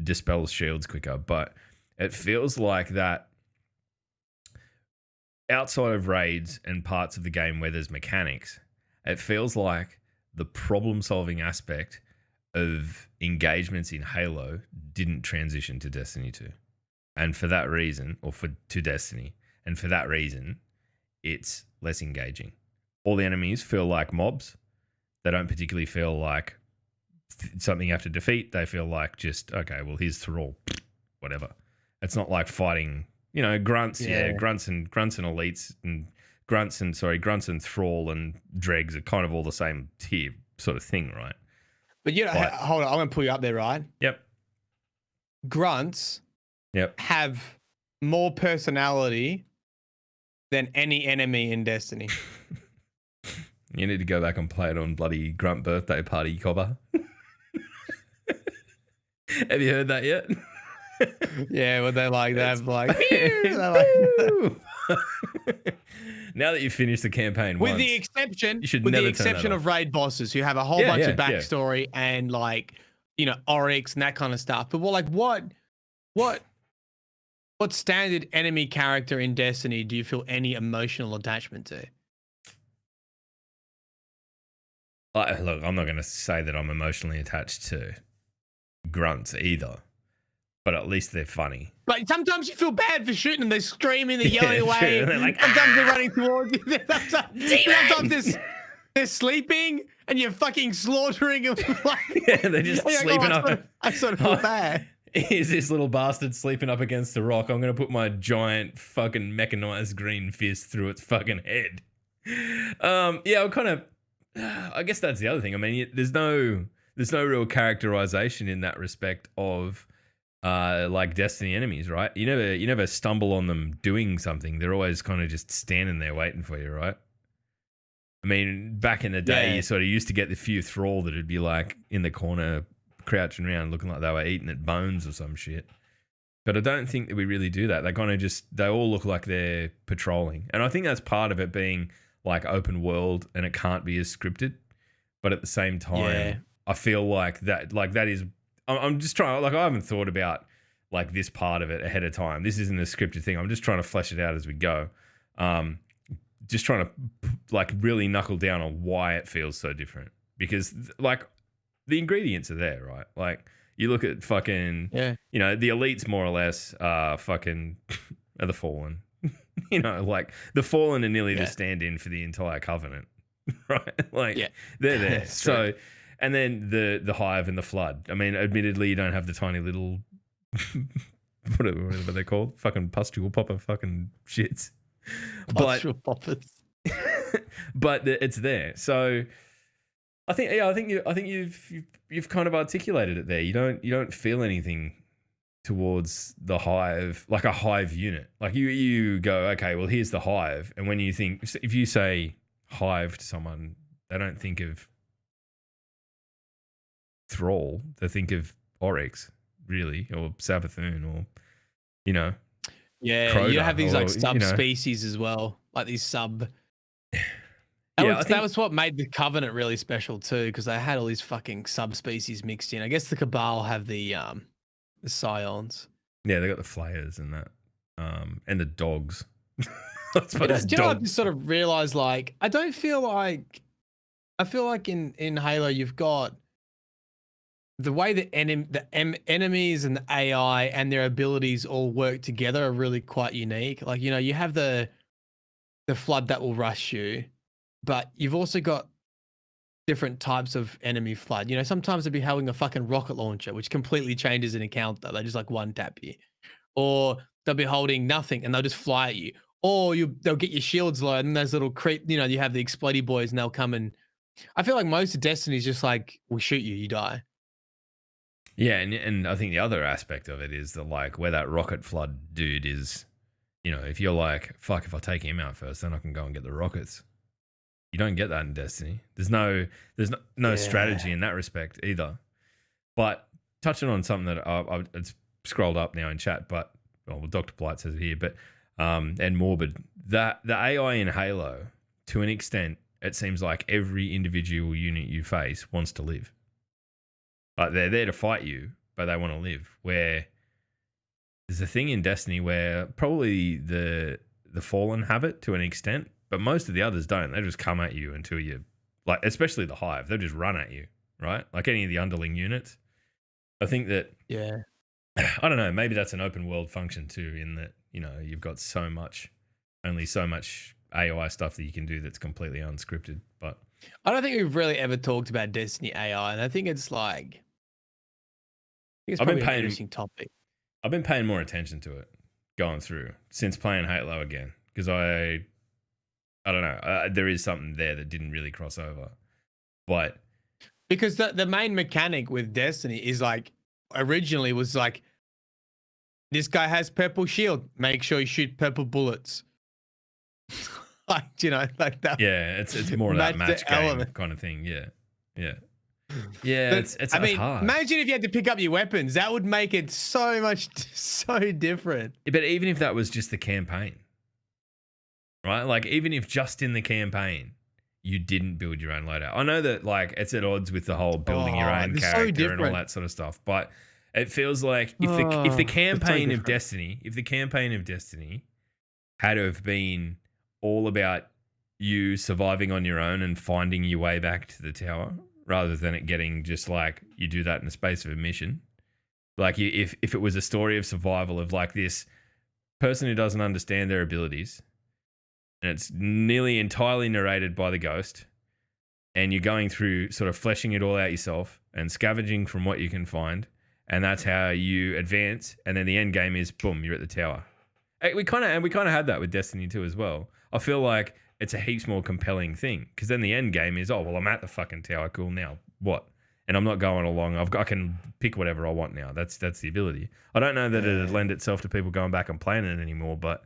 S2: dispels shields quicker. But it feels like that outside of raids and parts of the game where there's mechanics, it feels like the problem-solving aspect of engagements in Halo didn't transition to Destiny 2. And for that reason, to Destiny. And for that reason, it's less engaging. All the enemies feel like mobs. They don't particularly feel like something you have to defeat. They feel like just, okay, well, here's Thrall, whatever. It's not like fighting, grunts. Yeah, grunts and elites and grunts and Thrall and dregs are kind of all the same tier sort of thing, right?
S3: But hold on, I'm gonna pull you up there, right?
S2: Yep.
S3: Grunts
S2: Yep.
S3: have more personality than any enemy in Destiny.
S2: You need to go back and play it on bloody Grunt Birthday Party, Cobber. Have you heard that yet?
S3: Yeah, well, they're like, they're like,
S2: now that you've finished the campaign
S3: with
S2: once,
S3: the exception,
S2: you should
S3: with
S2: never
S3: the exception of raid bosses who have a whole bunch of backstory and like, Oryx and that kind of stuff. But what standard enemy character in Destiny do you feel any emotional attachment to?
S2: Look, I'm not going to say that I'm emotionally attached to grunts either, but at least they're funny.
S3: But sometimes you feel bad for shooting them. They're screaming, they're yelling away.
S2: And they're like,
S3: sometimes they're running towards you. Sometimes they're sleeping and you're fucking slaughtering them.
S2: They're just sleeping up.
S3: I sort of feel bad.
S2: Is this little bastard sleeping up against a rock? I'm going to put my giant fucking mechanized green fist through its fucking head. I guess that's the other thing. I mean, there's no real characterization in that respect of like Destiny enemies, right? You never stumble on them doing something. They're always kind of just standing there waiting for you, right? I mean, back in the day, you sort of used to get the few Thrall that would be like in the corner, crouching around, looking like they were eating at bones or some shit. But I don't think that we really do that. They all look like they're patrolling. And I think that's part of it being like open world and it can't be as scripted. But at the same time, I feel like that is, I'm just trying, like, I haven't thought about like this part of it ahead of time. This isn't a scripted thing. I'm just trying to flesh it out as we go. Just trying to like really knuckle down on why it feels so different, because like the ingredients are there, right? Like you look at fucking, the elites more or less fucking are the Fallen. Like the Fallen are nearly the stand-in for the entire Covenant, right? Like they're there. So, and then the Hive and the Flood. I mean, admittedly, you don't have the tiny little whatever they're called, fucking pustule popper fucking shits.
S3: Pustule poppers.
S2: But it's there. So I think you've kind of articulated it there. You don't feel anything towards the Hive, like a Hive unit. Like you go, okay, well, here's the Hive. And when you think, if you say Hive to someone, they don't think of Thrall. They think of Oryx, really, or Sabathun, or,
S3: Yeah,
S2: Crota,
S3: you have these like subspecies as well, like these sub. That was what made the Covenant really special too, because they had all these fucking subspecies mixed in. I guess the Cabal have the Scions.
S2: Yeah, they got the Flayers and that, and the dogs.
S3: Do you know, I just sort of realized, like, I feel like in Halo you've got the way the enemies and the AI and their abilities all work together are really quite unique. Like, you have the Flood that will rush you, but you've also got different types of enemy Flood. Sometimes they'll be having a fucking rocket launcher, which completely changes an encounter. They just like one tap you, or they'll be holding nothing and they'll just fly at you, or they'll get your shields low and those little creep. You have the explodey boys and they'll come and. I feel like most of Destiny is just like, we shoot you, you die.
S2: Yeah, and I think the other aspect of it is that, like, where that rocket Flood dude is, if you're like, fuck, if I take him out first, then I can go and get the rockets. You don't get that in Destiny. There's no strategy in that respect either. But touching on something that it's scrolled up now in chat, but Dr. Blight says it here, but and Morbid, that the AI in Halo, to an extent, it seems like every individual unit you face wants to live. Like they're there to fight you, but they want to live. Where there's a thing in Destiny where probably the Fallen have it to an extent, but most of the others don't. They just come at you until you, like, especially the Hive, they'll just run at you, right? Like any of the underling units. I think that, I don't know, maybe that's an open world function too, in that, you've got only so much AI stuff that you can do that's completely unscripted. But
S3: I don't think we've really ever talked about Destiny AI, and I think it's like, it's
S2: I've been
S3: probably an
S2: paying
S3: interesting topic.
S2: I've been paying more attention to it going through since playing Halo again because I don't know, there is something there that didn't really cross over, but
S3: Because the main mechanic with Destiny is like, originally was like, this guy has purple shield, make sure you shoot purple bullets. Like, you know, like that.
S2: yeah, it's more of that match game
S3: element.
S2: kind of thing. Yeah,
S3: But,
S2: it's
S3: I mean,
S2: hard.
S3: imagine if you had to pick up your weapons, that would make it so different.
S2: But even if that was just the campaign, right? Like even if just in the campaign you didn't build your own loadout. I know that like it's at odds with the whole building your own character and all that sort of stuff, but it feels like if the campaign of Destiny, had to have been all about you surviving on your own and finding your way back to the tower, rather than it getting just like you do that in the space of a mission. Like if it was a story of survival of like this person who doesn't understand their abilities, and it's nearly entirely narrated by the ghost, and you're going through sort of fleshing it all out yourself and scavenging from what you can find, and that's how you advance, and then the end game is boom, you're at the tower. We kind of had that with Destiny 2 as well. I feel like it's a heaps more compelling thing because then the end game is, oh well, I'm at the fucking tower, cool, now what? And I'm not going along. I can pick whatever I want now. That's the ability. I don't know that it'd lend itself to people going back and playing it anymore, but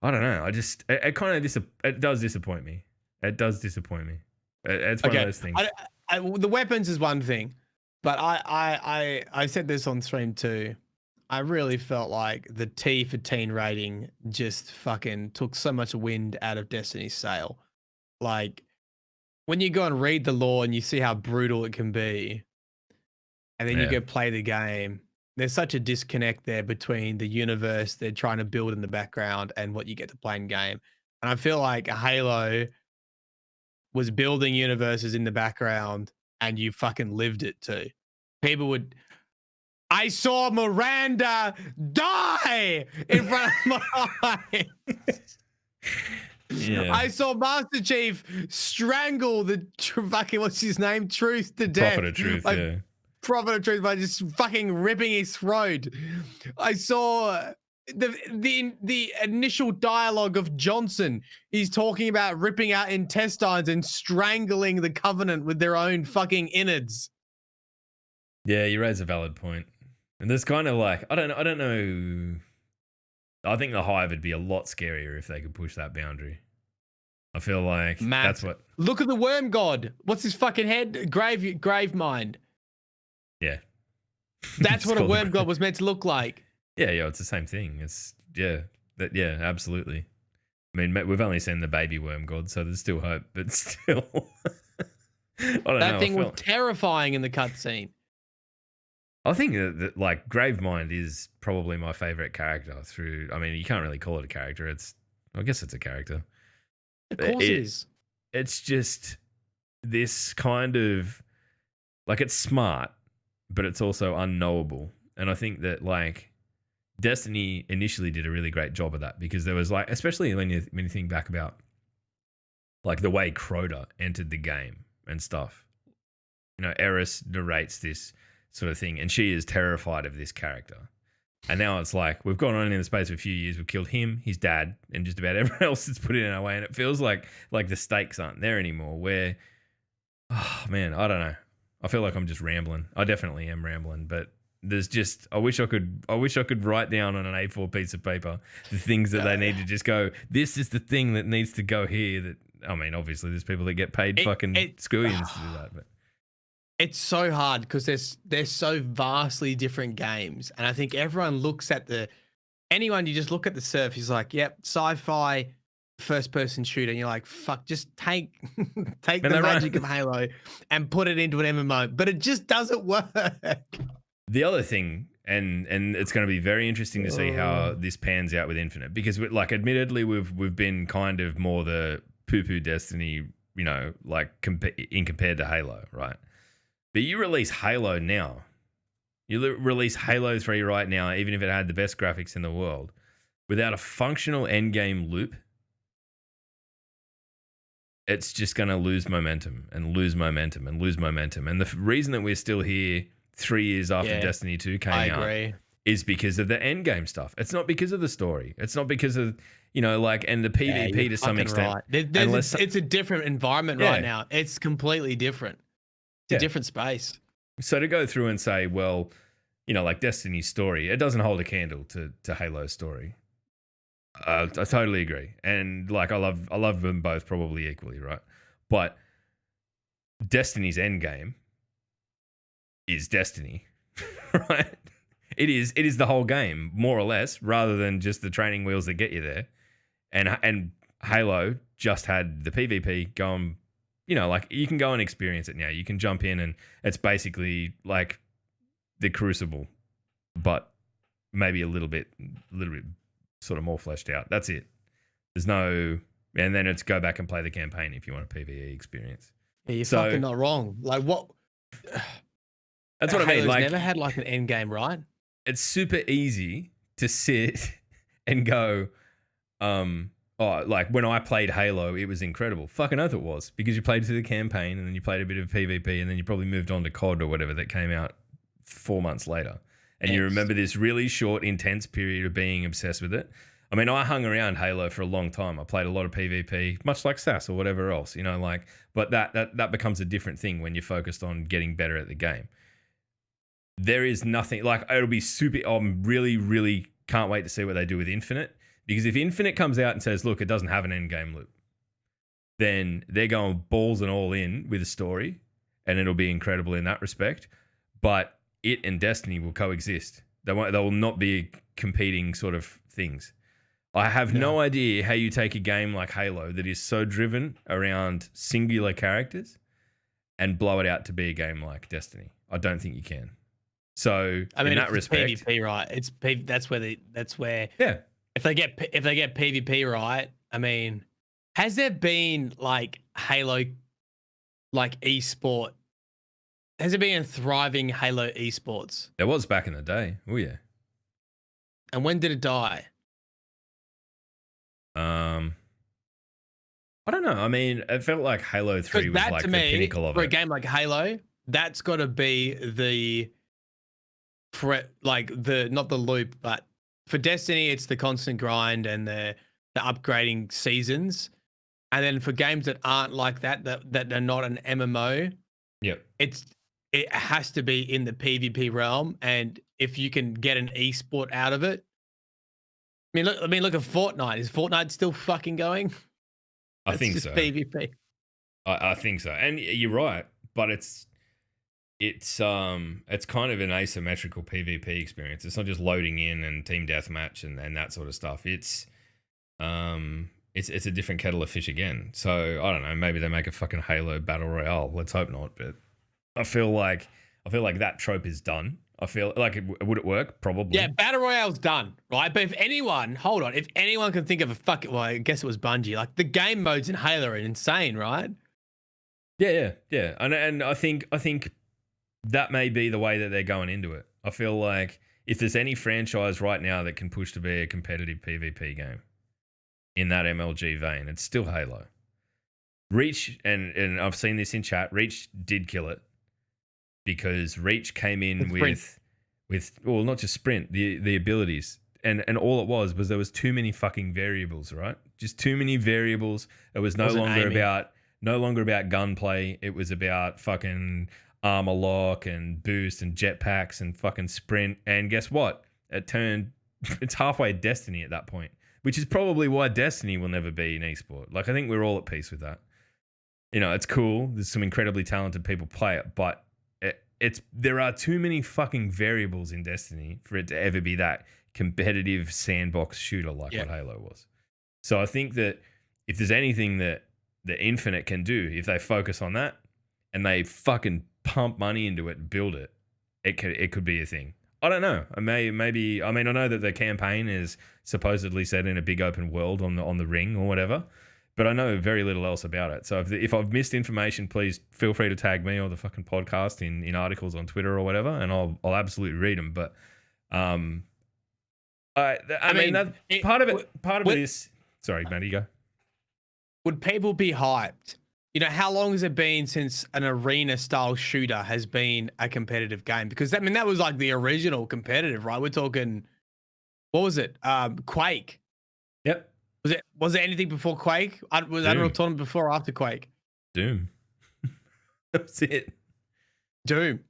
S2: I don't know. It kind of it does disappoint me. It does disappoint me. It's one of those things.
S3: The weapons is one thing, but I said this on stream too. I really felt like the T for teen rating just fucking took so much wind out of Destiny's sail. Like when you go and read the lore and you see how brutal it can be, and then you go play the game, there's such a disconnect there between the universe they're trying to build in the background and what you get to play in game. And I feel like Halo was building universes in the background and you fucking lived it too. People would... I saw Miranda die in front of my eyes.
S2: Yeah.
S3: I saw Master Chief strangle the fucking, what's his name? Truth to death.
S2: Prophet of Truth,
S3: like,
S2: yeah.
S3: Prophet of Truth by just fucking ripping his throat. I saw the initial dialogue of Johnson. He's talking about ripping out intestines and strangling the Covenant with their own fucking innards.
S2: Yeah, you raise a valid point. And there's kind of like, I don't know. I think the Hive would be a lot scarier if they could push that boundary. I feel like that's what...
S3: Look at the worm god. What's his fucking head? Grave mind.
S2: Yeah.
S3: That's what a worm god was meant to look like.
S2: Yeah, it's the same thing. It's, absolutely. I mean, we've only seen the baby worm god, so there's still hope, but still. I don't know.
S3: That thing was terrifying in the cutscene.
S2: I think that like Gravemind is probably my favorite character through. I mean, you can't really call it a character. I guess it's a character.
S3: Of course it is.
S2: It's just this kind of like, it's smart, but it's also unknowable. And I think that like Destiny initially did a really great job of that, because there was like, especially when you think back about like the way Crota entered the game and stuff. You know, Eris narrates this sort of thing, and she is terrified of this character. And now it's like, we've gone on in the space of a few years, we've killed him, his dad, and just about everyone else that's put it in our way, and it feels like the stakes aren't there anymore, where, oh man, I don't know. I feel like I'm just rambling. I definitely am rambling, but there's just, I wish I could write down on an A4 piece of paper the things that they need to just go, this is the thing that needs to go here. That, I mean, obviously there's people that get paid fucking squillions to do that, but
S3: it's so hard because they're so vastly different games. And I think everyone looks at anyone you just look at the surface, like, yep, sci-fi first person shooter, and you're like, fuck, just take the magic of Halo and put it into an MMO. But it just doesn't work.
S2: The other thing, and it's going to be very interesting to see how this pans out with Infinite, because like, admittedly, we've been kind of more the poo-poo Destiny, you know, like compared to Halo, right? But you release Halo now. You release Halo 3 right now, even if it had the best graphics in the world, without a functional endgame loop. it's just going to lose momentum and lose momentum and lose momentum. And the reason that we're still here 3 years after Destiny 2 came out is because of the end game stuff. It's not because of the story. It's not because of, and the PvP to some extent.
S3: Right. It's a different environment right now. It's completely different. It's a different space.
S2: So to go through and say, well, like Destiny's story, it doesn't hold a candle to Halo's story. I totally agree, and like I love them both probably equally, right? But Destiny's endgame is Destiny, right? It is the whole game, more or less, rather than just the training wheels that get you there. And Halo just had the PvP going. Like you can go and experience it now. You can jump in, and it's basically like the Crucible, but maybe a little bit sort of more fleshed out. That's it. There's no, and then it's go back and play the campaign if you want a PvE experience.
S3: Yeah, you're fucking not wrong. Like what?
S2: That's what I mean. Like
S3: never had like an end game, right?
S2: It's super easy to sit and go, like when I played Halo, it was incredible. Fucking oath it was, because you played through the campaign and then you played a bit of PvP and then you probably moved on to COD or whatever that came out 4 months later. And you remember this really short, intense period of being obsessed with it. I mean, I hung around Halo for a long time. I played a lot of PvP, much like SAS or whatever else, but that becomes a different thing when you're focused on getting better at the game. There is nothing, like, it'll be super, I'm really, really can't wait to see what they do with Infinite, because if Infinite comes out and says, look, it doesn't have an end game loop, then they're going balls and all in with a story, and it'll be incredible in that respect. But it and Destiny will coexist. They will not be competing sort of things. I have no idea how you take a game like Halo that is so driven around singular characters and blow it out to be a game like Destiny. I don't think you can. So in that respect,
S3: PvP, right? That's where if they get PvP right, I mean, has there been like Halo like esport? Has there been a thriving Halo esports?
S2: There was back in the day. Oh yeah.
S3: And when did it die?
S2: I don't know. I mean, it felt like Halo 3 was like the pinnacle of it.
S3: For a game like Halo, that's got to be the not the loop, but for Destiny, it's the constant grind and the upgrading seasons. And then for games that aren't like that are not an MMO, it has to be in the PvP realm. And if you can get an esport out of it, I mean, look at Fortnite. Is Fortnite still fucking going?
S2: I think so.
S3: PvP.
S2: I think so, and you're right. But it's kind of an asymmetrical PvP experience. It's not just loading in and team deathmatch and that sort of stuff. It's a different kettle of fish again. So I don't know. Maybe they make a fucking Halo battle royale. Let's hope not. But I feel like that trope is done. I feel like would it work? Probably.
S3: Yeah, battle royale's done, right? But if anyone can think of well, I guess it was Bungie. Like the game modes in Halo are insane, right?
S2: Yeah. And I think that may be the way that they're going into it. I feel like if there's any franchise right now that can push to be a competitive PvP game in that MLG vein, it's still Halo. Reach, and I've seen this in chat, Reach did kill it, because Reach came in with well, not just sprint, the abilities. And all it was there was too many fucking variables, right? Just too many variables. It was no longer about gunplay. It was about fucking armor lock and boost and jetpacks and fucking sprint. And guess what? It's halfway Destiny at that point, which is probably why Destiny will never be an esport. Like, I think we're all at peace with that. It's cool. There's some incredibly talented people play it, but there are too many fucking variables in Destiny for it to ever be that competitive sandbox shooter like what Halo was. So I think that if there's anything that the Infinite can do, if they focus on that and they fucking pump money into it and build it, it could be a thing. I don't know. I know that the campaign is supposedly set in a big open world on the ring or whatever, but I know very little else about it. So if I've missed information, please feel free to tag me or the fucking podcast in articles on Twitter or whatever, and I'll absolutely read them. But I mean, part of it is. Sorry, Matt, you go.
S3: would people be hyped? You know, how long has it been since an arena style shooter has been a competitive game? Because I mean, that was like the original competitive, right? We're talking, what was it? Quake.
S2: Yep.
S3: Was it anything before Quake? Was Unreal Tournament before or after Quake?
S2: Doom. That's it.
S3: Doom.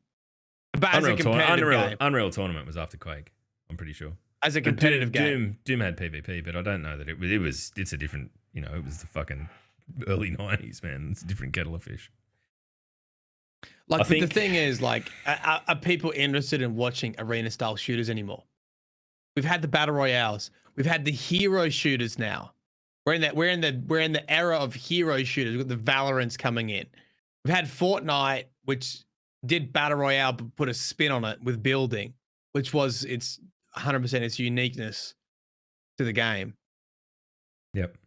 S3: But as a competitive game.
S2: Unreal Tournament was after Quake. I'm pretty sure.
S3: As a competitive game.
S2: Doom had PvP, but I don't know that it was. It's a different. You know, it was the fucking early 90s, man. It's a different kettle of fish.
S3: Like, the thing is, like, are people interested in watching arena style shooters anymore? We've had the battle royales. We've had the hero shooters now. We're in the era of hero shooters with the Valorants coming in. We've had Fortnite, which did battle royale but put a spin on it with building, which was its 100% its uniqueness to the game.
S2: Yep.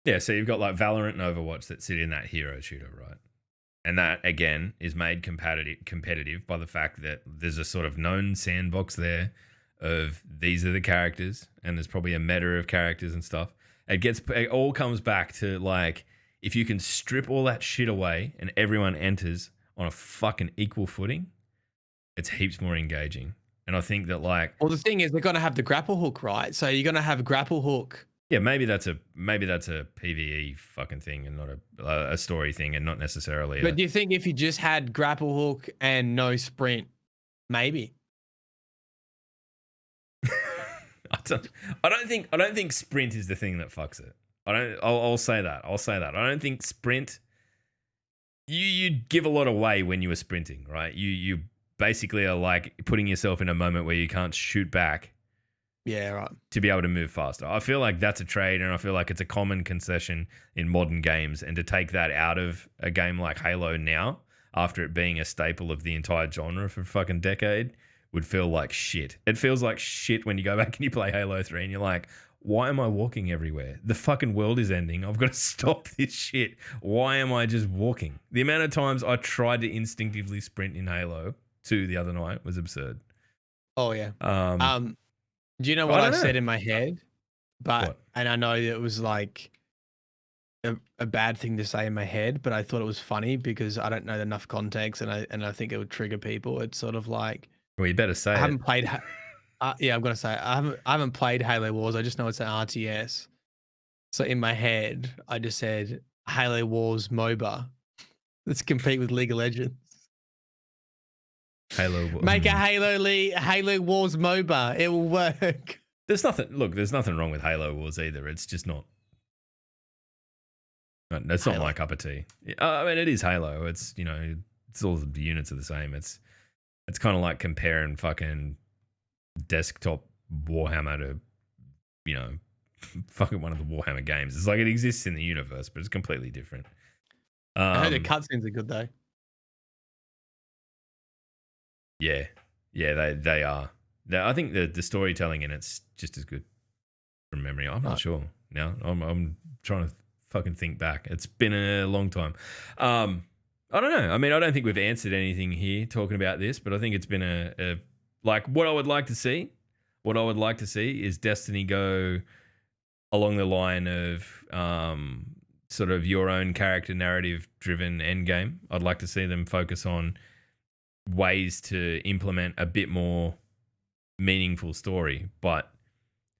S2: Yeah, so you've got like Valorant and Overwatch that sit in that hero shooter, right? And that again is made competitive by the fact that there's a sort of known sandbox there of these are the characters, and there's probably a meta of characters and stuff. It all comes back to like, if you can strip all that shit away and everyone enters on a fucking equal footing, it's heaps more engaging. And I think that like,
S3: well, the thing is, they're gonna have the grapple hook, right? So you're gonna have a grapple hook.
S2: Yeah, maybe that's a PvE fucking thing and not a story thing, and not necessarily.
S3: But do you think if you just had grapple hook and no sprint, maybe?
S2: I don't think sprint is the thing that fucks it. I'll say that. I don't think sprint. You give a lot away when you are sprinting, right? You basically are like putting yourself in a moment where you can't shoot back.
S3: Yeah, right.
S2: To be able to move faster. I feel like that's a trade, and I feel like it's a common concession in modern games. And to take that out of a game like Halo now, after it being a staple of the entire genre for a fucking decade, would feel like shit. It feels like shit when you go back and you play Halo 3 and you're like, why am I walking everywhere? The fucking world is ending. I've got to stop this shit. Why am I just walking? The amount of times I tried to instinctively sprint in Halo 2 the other night was absurd.
S3: Oh, yeah. Do you know what I said in my head? And I know it was like a bad thing to say in my head, but I thought it was funny because I don't know enough context, and I think it would trigger people. It's sort of like,
S2: well, you better say
S3: I haven't played. Yeah, I'm gonna say I haven't played Halo Wars. I just know it's an RTS. So in my head, I just said Halo Wars MOBA. Let's compete with League of Legends. Make a Halo Wars MOBA. It will work.
S2: There's nothing wrong with Halo Wars either. It's just not. It's not my cup of tea. I mean, it is Halo. It's, you know, it's all the units are the same. It's kind of like comparing fucking desktop Warhammer to, you know, fucking one of the Warhammer games. It's like it exists in the universe, but it's completely different.
S3: I heard the cutscenes are good though.
S2: Yeah, they are. I think the storytelling in it's just as good from memory. I'm not sure now. I'm trying to fucking think back. It's been a long time. I don't know. I mean, I don't think we've answered anything here talking about this, but I think it's been a like what I would like to see. What I would like to see is Destiny go along the line of sort of your own character narrative driven end game. I'd like to see them focus on ways to implement a bit more meaningful story. But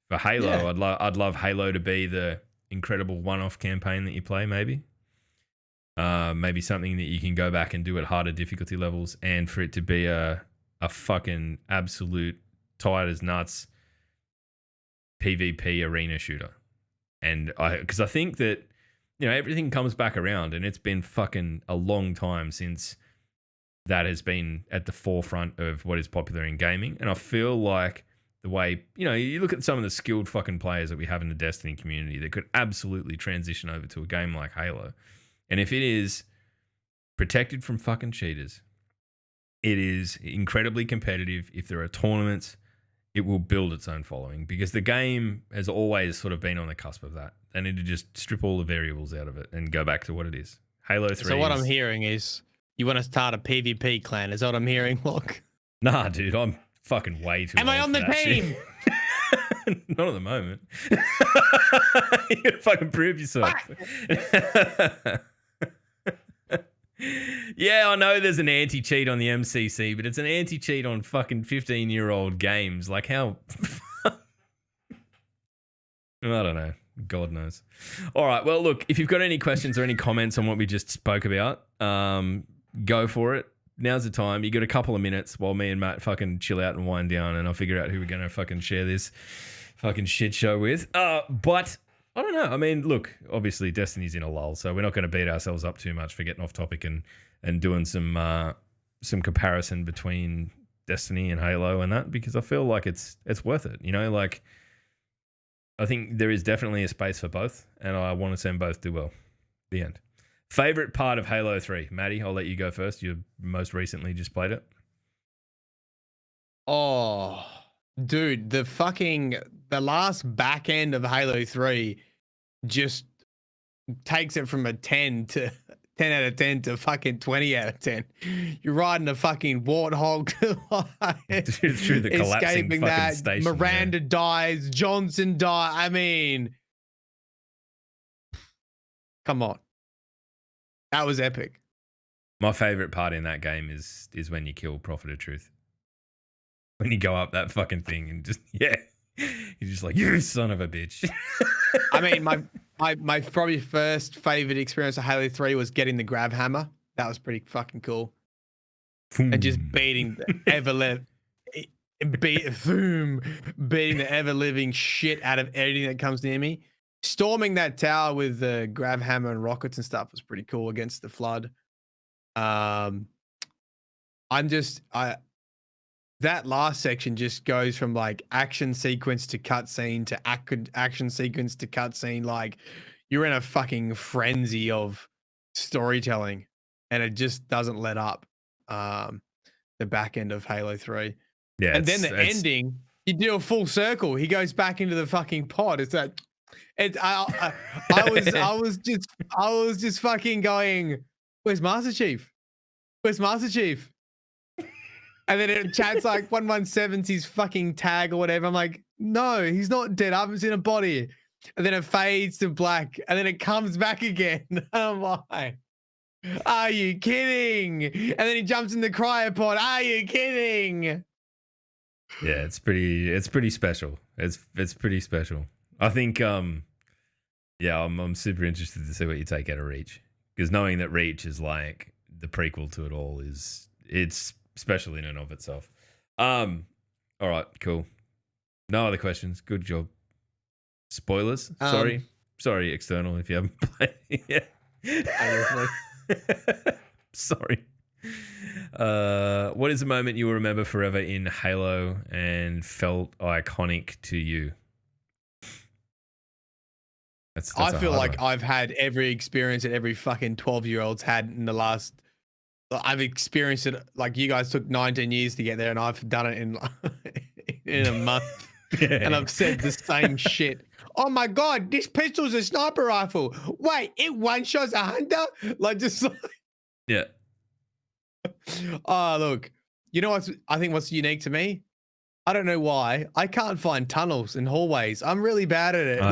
S2: for Halo, I'd love Halo to be the incredible one-off campaign that you play, maybe something that you can go back and do at harder difficulty levels, and for it to be a fucking absolute tight as nuts PvP arena shooter. And because I think that, you know, everything comes back around, and it's been fucking a long time since that has been at the forefront of what is popular in gaming. And I feel like the way, you know, you look at some of the skilled fucking players that we have in the Destiny community that could absolutely transition over to a game like Halo. And if it is protected from fucking cheaters, it is incredibly competitive. If there are tournaments, it will build its own following, because the game has always sort of been on the cusp of that. They need to just strip all the variables out of it and go back to what it is. Halo 3.
S3: So what I'm hearing is you want to start a PvP clan. Is that what I'm hearing, Look?
S2: Nah, dude, I'm fucking way too
S3: Am I on the team?
S2: Not at the moment. You gotta fucking prove yourself. Yeah, I know there's an anti-cheat on the MCC, but it's an anti-cheat on fucking 15-year-old games. Like how... I don't know. God knows. All right. Well, look, if you've got any questions or any comments on what we just spoke about, go for it. Now's the time. You got a couple of minutes while me and Matt fucking chill out and wind down, and I'll figure out who we're going to fucking share this fucking shit show with. But I don't know. I mean, look, obviously Destiny's in a lull, so we're not going to beat ourselves up too much for getting off topic and doing some comparison between Destiny and Halo and that, because I feel like it's worth it. You know, like I think there is definitely a space for both, and I want to see them both do well. The end. Favorite part of Halo 3? Maddie, I'll let you go first. You most recently just played it.
S3: Oh, dude, the last back end of Halo 3 just takes it from a 10 to 10 out of 10 to fucking 20 out of 10. You're riding a fucking warthog
S2: through the collapsing
S3: escaping
S2: fucking
S3: that.
S2: station.
S3: Miranda dies, Johnson dies. I mean, come on. That was epic.
S2: My favorite part in that game is when you kill Prophet of Truth. When you go up that fucking thing and just, yeah, you're just like, you son of a bitch.
S3: I mean, my probably first favorite experience of Halo 3 was getting the grab hammer. That was pretty fucking cool. And just beating the beating the ever living shit out of anything that comes near me. Storming that tower with the grab hammer and rockets and stuff was pretty cool against the flood. That last section just goes from like action sequence to cutscene to action sequence to cutscene. Like you're in a fucking frenzy of storytelling, and it just doesn't let up. The back end of Halo 3.
S2: Yeah,
S3: and then the ending, you do a full circle. He goes back into the fucking pod. It's that. I was just fucking going, where's Master Chief? Where's Master Chief? And then it chats like 117's his fucking tag or whatever. I'm like, no, he's not dead. I haven't seen a body. And then it fades to black, and then it comes back again. I'm like, are you kidding? And then he jumps in the cryopod. Are you kidding?
S2: Yeah, it's pretty special. It's pretty special. I think I'm super interested to see what you take out of Reach, because knowing that Reach is like the prequel to it all it's special in and of itself. All right, cool. No other questions. Good job. Spoilers. Sorry, external, if you haven't played it yet. Sorry. What is a moment you will remember forever in Halo and felt iconic to you?
S3: I feel like I've had every experience that every fucking 12-year-old's had in the last. I've experienced it. Like you guys took 19 years to get there, and I've done it in a month.
S2: Yeah.
S3: And I've said the same shit. Oh my god, this pistol's a sniper rifle. Wait, it one shots a hunter? Like just like...
S2: Yeah.
S3: Oh, look. You know what's unique to me? I don't know why. I can't find tunnels and hallways. I'm really bad at it.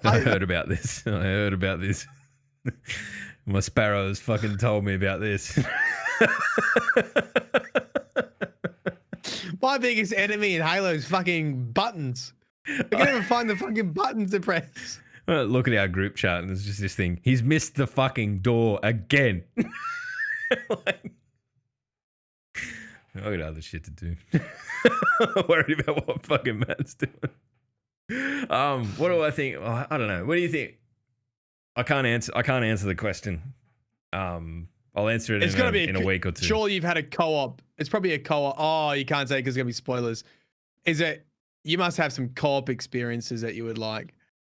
S2: I heard about this. My sparrows fucking told me about this.
S3: My biggest enemy in Halo is fucking buttons. I can't even find the fucking buttons to press.
S2: Look at our group chat, and there's just this thing. He's missed the fucking door again. Like, I got other shit to do. I'm worried about what fucking Matt's doing. What do I think? I don't know. What do you think? I can't answer the question. I'll answer it in a week or two.
S3: Surely you've had a co-op. It's probably a co-op. Oh, you can't say because it's gonna be spoilers. Is it? You must have some co-op experiences that you would like.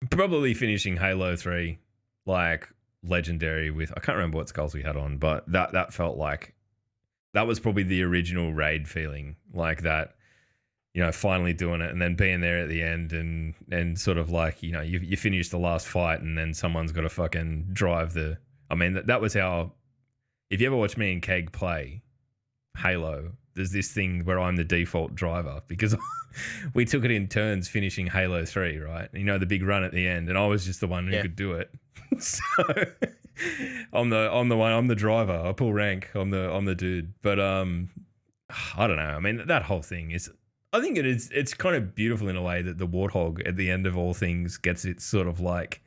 S2: Probably finishing Halo 3, like legendary with. I can't remember what skulls we had on, but that felt like that was probably the original raid feeling, like that. You know, finally doing it and then being there at the end and sort of like, you know, you finish the last fight and then someone's got to fucking drive the. I mean, that was how. If you ever watch me and Keg play, Halo, there's this thing where I'm the default driver because we took it in turns finishing Halo 3, right? You know, the big run at the end, and I was just the one who could do it. So I'm the driver. I pull rank. I'm the dude. But I don't know. I mean, that whole thing is, I think it's kind of beautiful in a way that the Warthog at the end of all things gets its sort of like,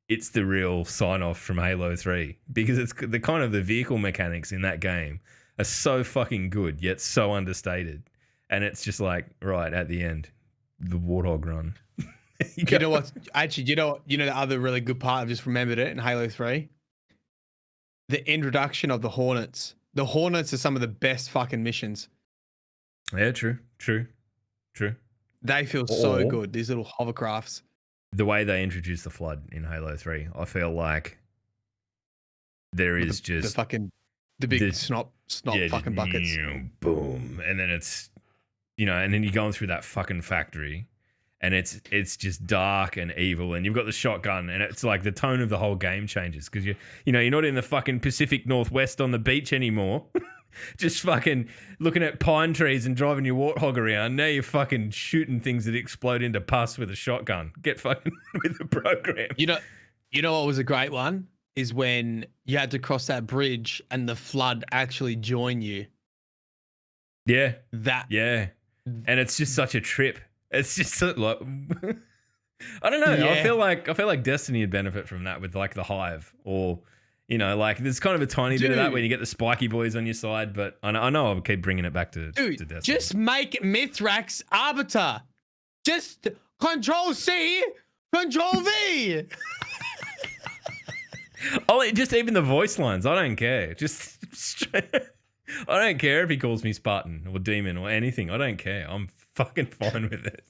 S2: it's the real sign off from Halo 3 because it's the kind of the vehicle mechanics in that game are so fucking good, yet so understated. And it's just like, right at the end, the Warthog run.
S3: You know what? Actually, you know the other really good part, I've just remembered it in Halo 3? The introduction of the Hornets. The Hornets are some of the best fucking missions.
S2: Yeah, true.
S3: They feel so good, these little hovercrafts.
S2: The way they introduce the Flood in Halo 3, I feel like there is
S3: the big snot fucking buckets.
S2: Boom. And then it's, and then you're going through that fucking factory and it's just dark and evil and you've got the shotgun and it's like the tone of the whole game changes because you're not in the fucking Pacific Northwest on the beach anymore. Just fucking looking at pine trees and driving your Warthog around. Now you're fucking shooting things that explode into pus with a shotgun. Get fucking with the program.
S3: You know what was a great one? Is when you had to cross that bridge and the Flood actually join you.
S2: Yeah. Yeah. And it's just such a trip. It's just so, like, I don't know. Yeah. I feel like Destiny would benefit from that with like the Hive or, like there's kind of a tiny bit of that when you get the spiky boys on your side, but I know I'll keep bringing it back to Destiny.
S3: Just make Mithrax Arbiter. Just Control C, Control V.
S2: Oh, just even the voice lines. I don't care. Just straight, I don't care if he calls me Spartan or Demon or anything. I don't care. I'm fucking fine with it.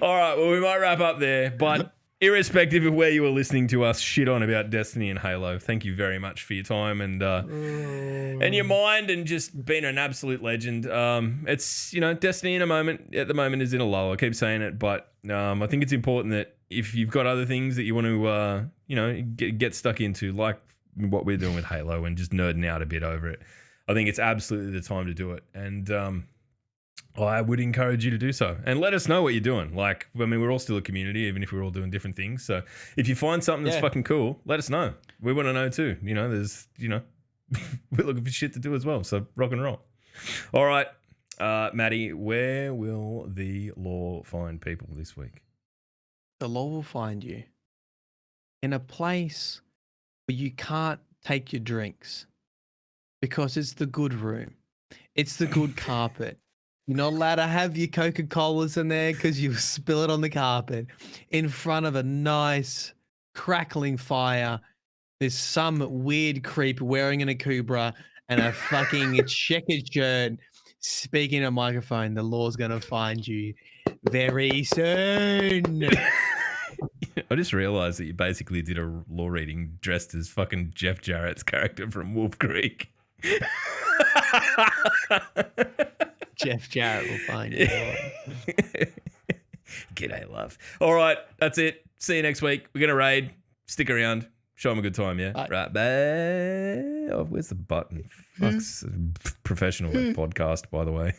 S2: All right. Well, we might wrap up there, but irrespective of where you were listening to us shit on about Destiny and Halo, thank you very much for your time and your mind and just being an absolute legend. It's, Destiny at the moment is in a lull. I keep saying it, but I think it's important that if you've got other things that you want to, get stuck into, like what we're doing with Halo and just nerding out a bit over it, I think it's absolutely the time to do it. And I would encourage you to do so. And let us know what you're doing. Like, I mean, we're all still a community, even if we're all doing different things. So if you find something that's fucking cool, let us know. We want to know too. There's, we're looking for shit to do as well. So rock and roll. All right. Maddie, where will the law find people this week?
S3: The law will find you in a place where you can't take your drinks because it's the good room. It's the good carpet. You're not allowed to have your Coca-Colas in there because you spill it on the carpet. In front of a nice crackling fire, there's some weird creep wearing an Akubra and a fucking checkered shirt speaking in a microphone. The law's going to find you very soon.
S2: I just realized that you basically did a law reading dressed as fucking Jeff Jarrett's character from Wolf Creek.
S3: Jeff Jarrett will find you.
S2: G'day, love. All right, that's it. See you next week. We're going to raid. Stick around. Show them a good time, yeah?
S3: Bye.
S2: Right, bye. Oh, where's the button? Fuck's professional podcast, by the way.